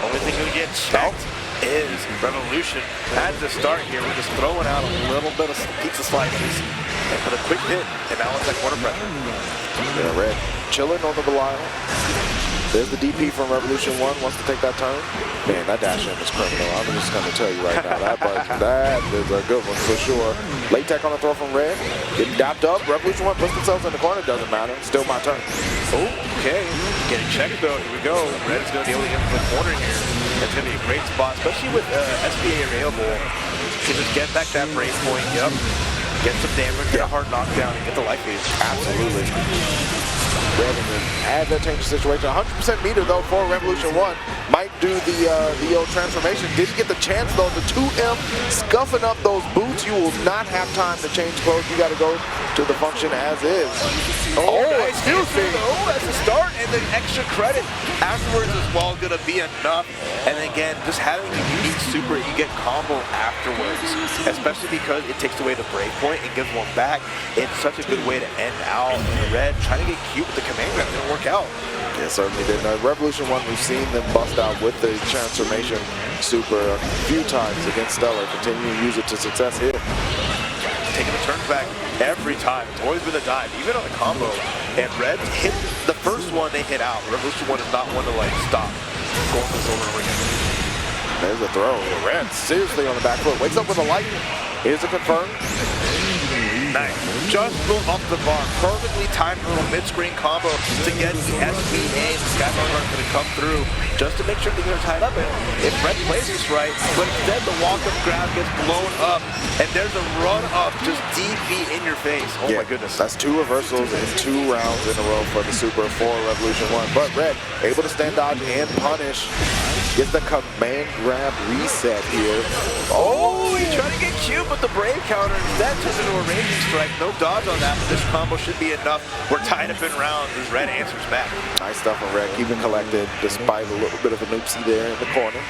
Speaker 2: Only thing we get checked is Revolution. At the start here, we're just throwing out a little bit of pizza slices and put a quick hit, and now it's like corner pressure.
Speaker 1: Yeah, Red chilling on the Belial. There's the DP from Revolution 1, wants to take that turn. Man, that dash in is criminal. I'm just going to tell you right now. That is a good one for sure. Late tech on the throw from Red. Getting dapped up. Revolution 1 puts themselves in the corner. Doesn't matter. Still my turn.
Speaker 2: Okay. Getting checked though. Here we go. Red is going to be able to get to the corner here. It's going to be a great spot, especially with SBA available. You can just get back that break point. Yep. Get some damage, get a hard knockdown, and get the life lead.
Speaker 1: Absolutely. Red in an advantageous situation. 100% meter though for Revolution 1. Might do the old transformation. Didn't get the chance though. The 2M scuffing up those boots. You will not have time to change clothes. You got to go to the function as is.
Speaker 2: Nice. Excuse me. That's the start, and the extra credit afterwards is well going to be enough. And again, just having a unique super, you get combo afterwards, especially because it takes away the break point and gives one back. It's such a good way to end out. And Red trying to get cute with the command grab didn't work out.
Speaker 1: Yeah, certainly didn't. Revolution 1, we've seen them bust out with the transformation super a few times against Stellar. Continue to use it to success here.
Speaker 2: Taking the turns back every time. It's always been a dive, even on the combo. And Red hit the first one they hit out. Revolution 1 is not one to like stop going for this over and over again.
Speaker 1: There's a throw. Red seriously on the back foot. Wakes up with a light. Here's a confirm.
Speaker 2: Nice. Just blew up the bar. Perfectly timed little mid-screen combo to get the SBA. The Skybound are going to come through just to make sure things are tied up. And if Red plays this right, but instead the walk-up grab gets blown up, and there's a run-up just DP in your face. Oh my goodness.
Speaker 1: That's 2 reversals in 2 rounds in a row for the Super for Revolution 1. But Red able to stand dodge and punish. Gets the command grab reset here.
Speaker 2: Oh, he's trying to get cute, but the brave counter instead turns into a raging strike. No dodge on that, but this combo should be enough. We're tied up in rounds as Red answers back.
Speaker 1: Nice stuff from Red, keeping collected despite a little bit of an oopsie there in the corner.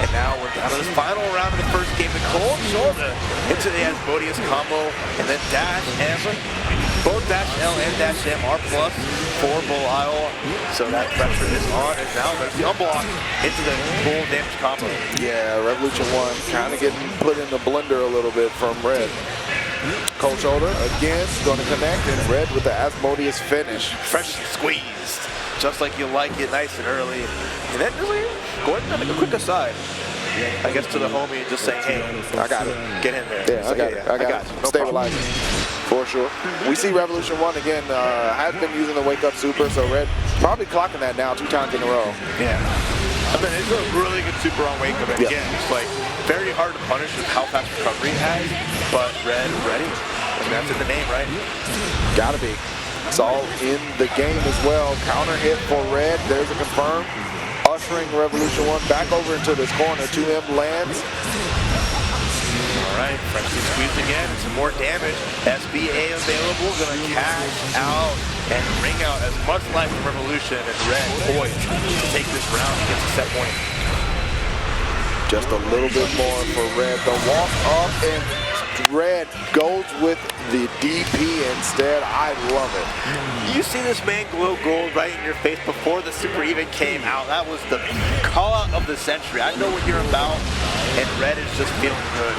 Speaker 2: And now we're down to this final round of the first game. The cold shoulder into the Asmodeus combo, and then dash M. Both dash L and dash M are plus for Belial, so that pressure is on, and now there's the unblock into the full damage combo.
Speaker 1: Yeah, Revolution 1 kind of getting put in the blender a little bit from Red. Cold shoulder, again, going to connect, and Red with the Asmodeus finish.
Speaker 2: Fresh squeezed, just like you like it, nice and early. And then just go ahead and make a quick aside, I guess, to the homie, and just saying, hey,
Speaker 1: I got it.
Speaker 2: Get in there.
Speaker 1: Yeah, I got it. I got it.
Speaker 2: No
Speaker 1: Stabilize it. For sure. We see Revolution 1 again, has been using the wake up super, so Red probably clocking that now 2 times in a row.
Speaker 2: Yeah. I mean, it's a really good super on wake up. And again, it's like very hard to punish with how fast recovery it has, but Red ready. And that's in the name, right?
Speaker 1: Gotta be. It's all in the game as well. Counter hit for Red. There's a confirm. Ushering Revolution 1 back over into this corner. 2M lands.
Speaker 2: Alright, freshly squeezed again. Some more damage. SBA available. Gonna cash out and ring out as much life from Revolution, and Red poised to take this round and get the set point.
Speaker 1: Just a little bit more for Red. The walk up, and Red goes with the DP instead. I love it.
Speaker 2: You see this man glow gold right in your face before the super even came out. That was the call out of the century. I know what you're about, and Red is just feeling good.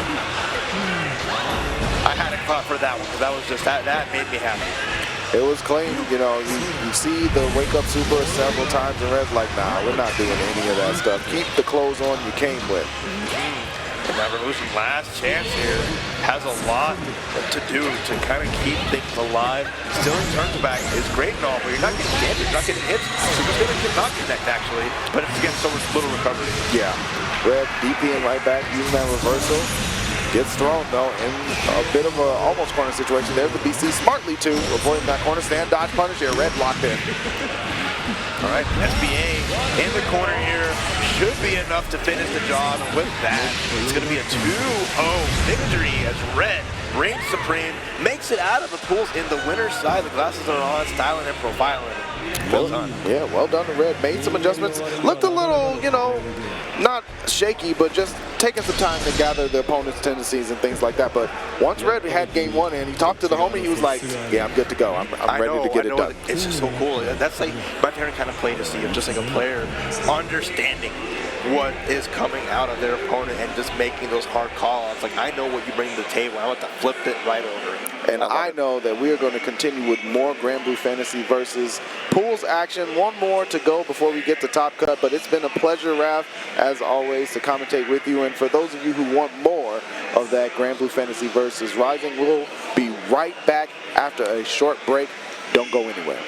Speaker 2: I had a clap for that one because that was just that made me happy.
Speaker 1: It was clean, you know, you see the wake up super several times and Red's like, nah, we're not doing any of that stuff. Keep the clothes on you came with.
Speaker 2: And that Revolution last chance here has a lot to do to kind of keep things alive. Stealing turns back is great and all, but you're not getting damage, you're not getting hits. So you're going to not connect actually, but it's against so much little recovery.
Speaker 1: Yeah, Red DPing right back, using that reversal. Gets thrown, though, in a bit of a almost corner situation. There's the BC smartly, too, avoiding that corner stand. Dodge punish here. Red locked in.
Speaker 2: All right, SBA in the corner here should be enough to finish the job. And with that, it's going to be a 2-0 victory as Red reigns supreme, makes it out of the pools in the winner's side. The glasses are on, styling and profiling. Well done.
Speaker 1: Yeah, well done to Red. Made some adjustments. Looked a little, you know, not shaky, but just taking some time to gather the opponent's tendencies and things like that. But once Red had game one and he talked to the homie, he was like, yeah, I'm good to go. I'm ready to get it done.
Speaker 2: It's just so cool. That's like my favorite kind of play to see of just like a player understanding what is coming out of their opponent and just making those hard call-outs. Like, I know what you bring to the table. I want to flip it right over.
Speaker 1: And I know that we are going to continue with more Granblue Fantasy versus Pools action. One more to go before we get to Top Cut, but it's been a pleasure, Raph, as always, to commentate with you. And for those of you who want more of that Granblue Fantasy versus Rising, we'll be right back after a short break. Don't go anywhere.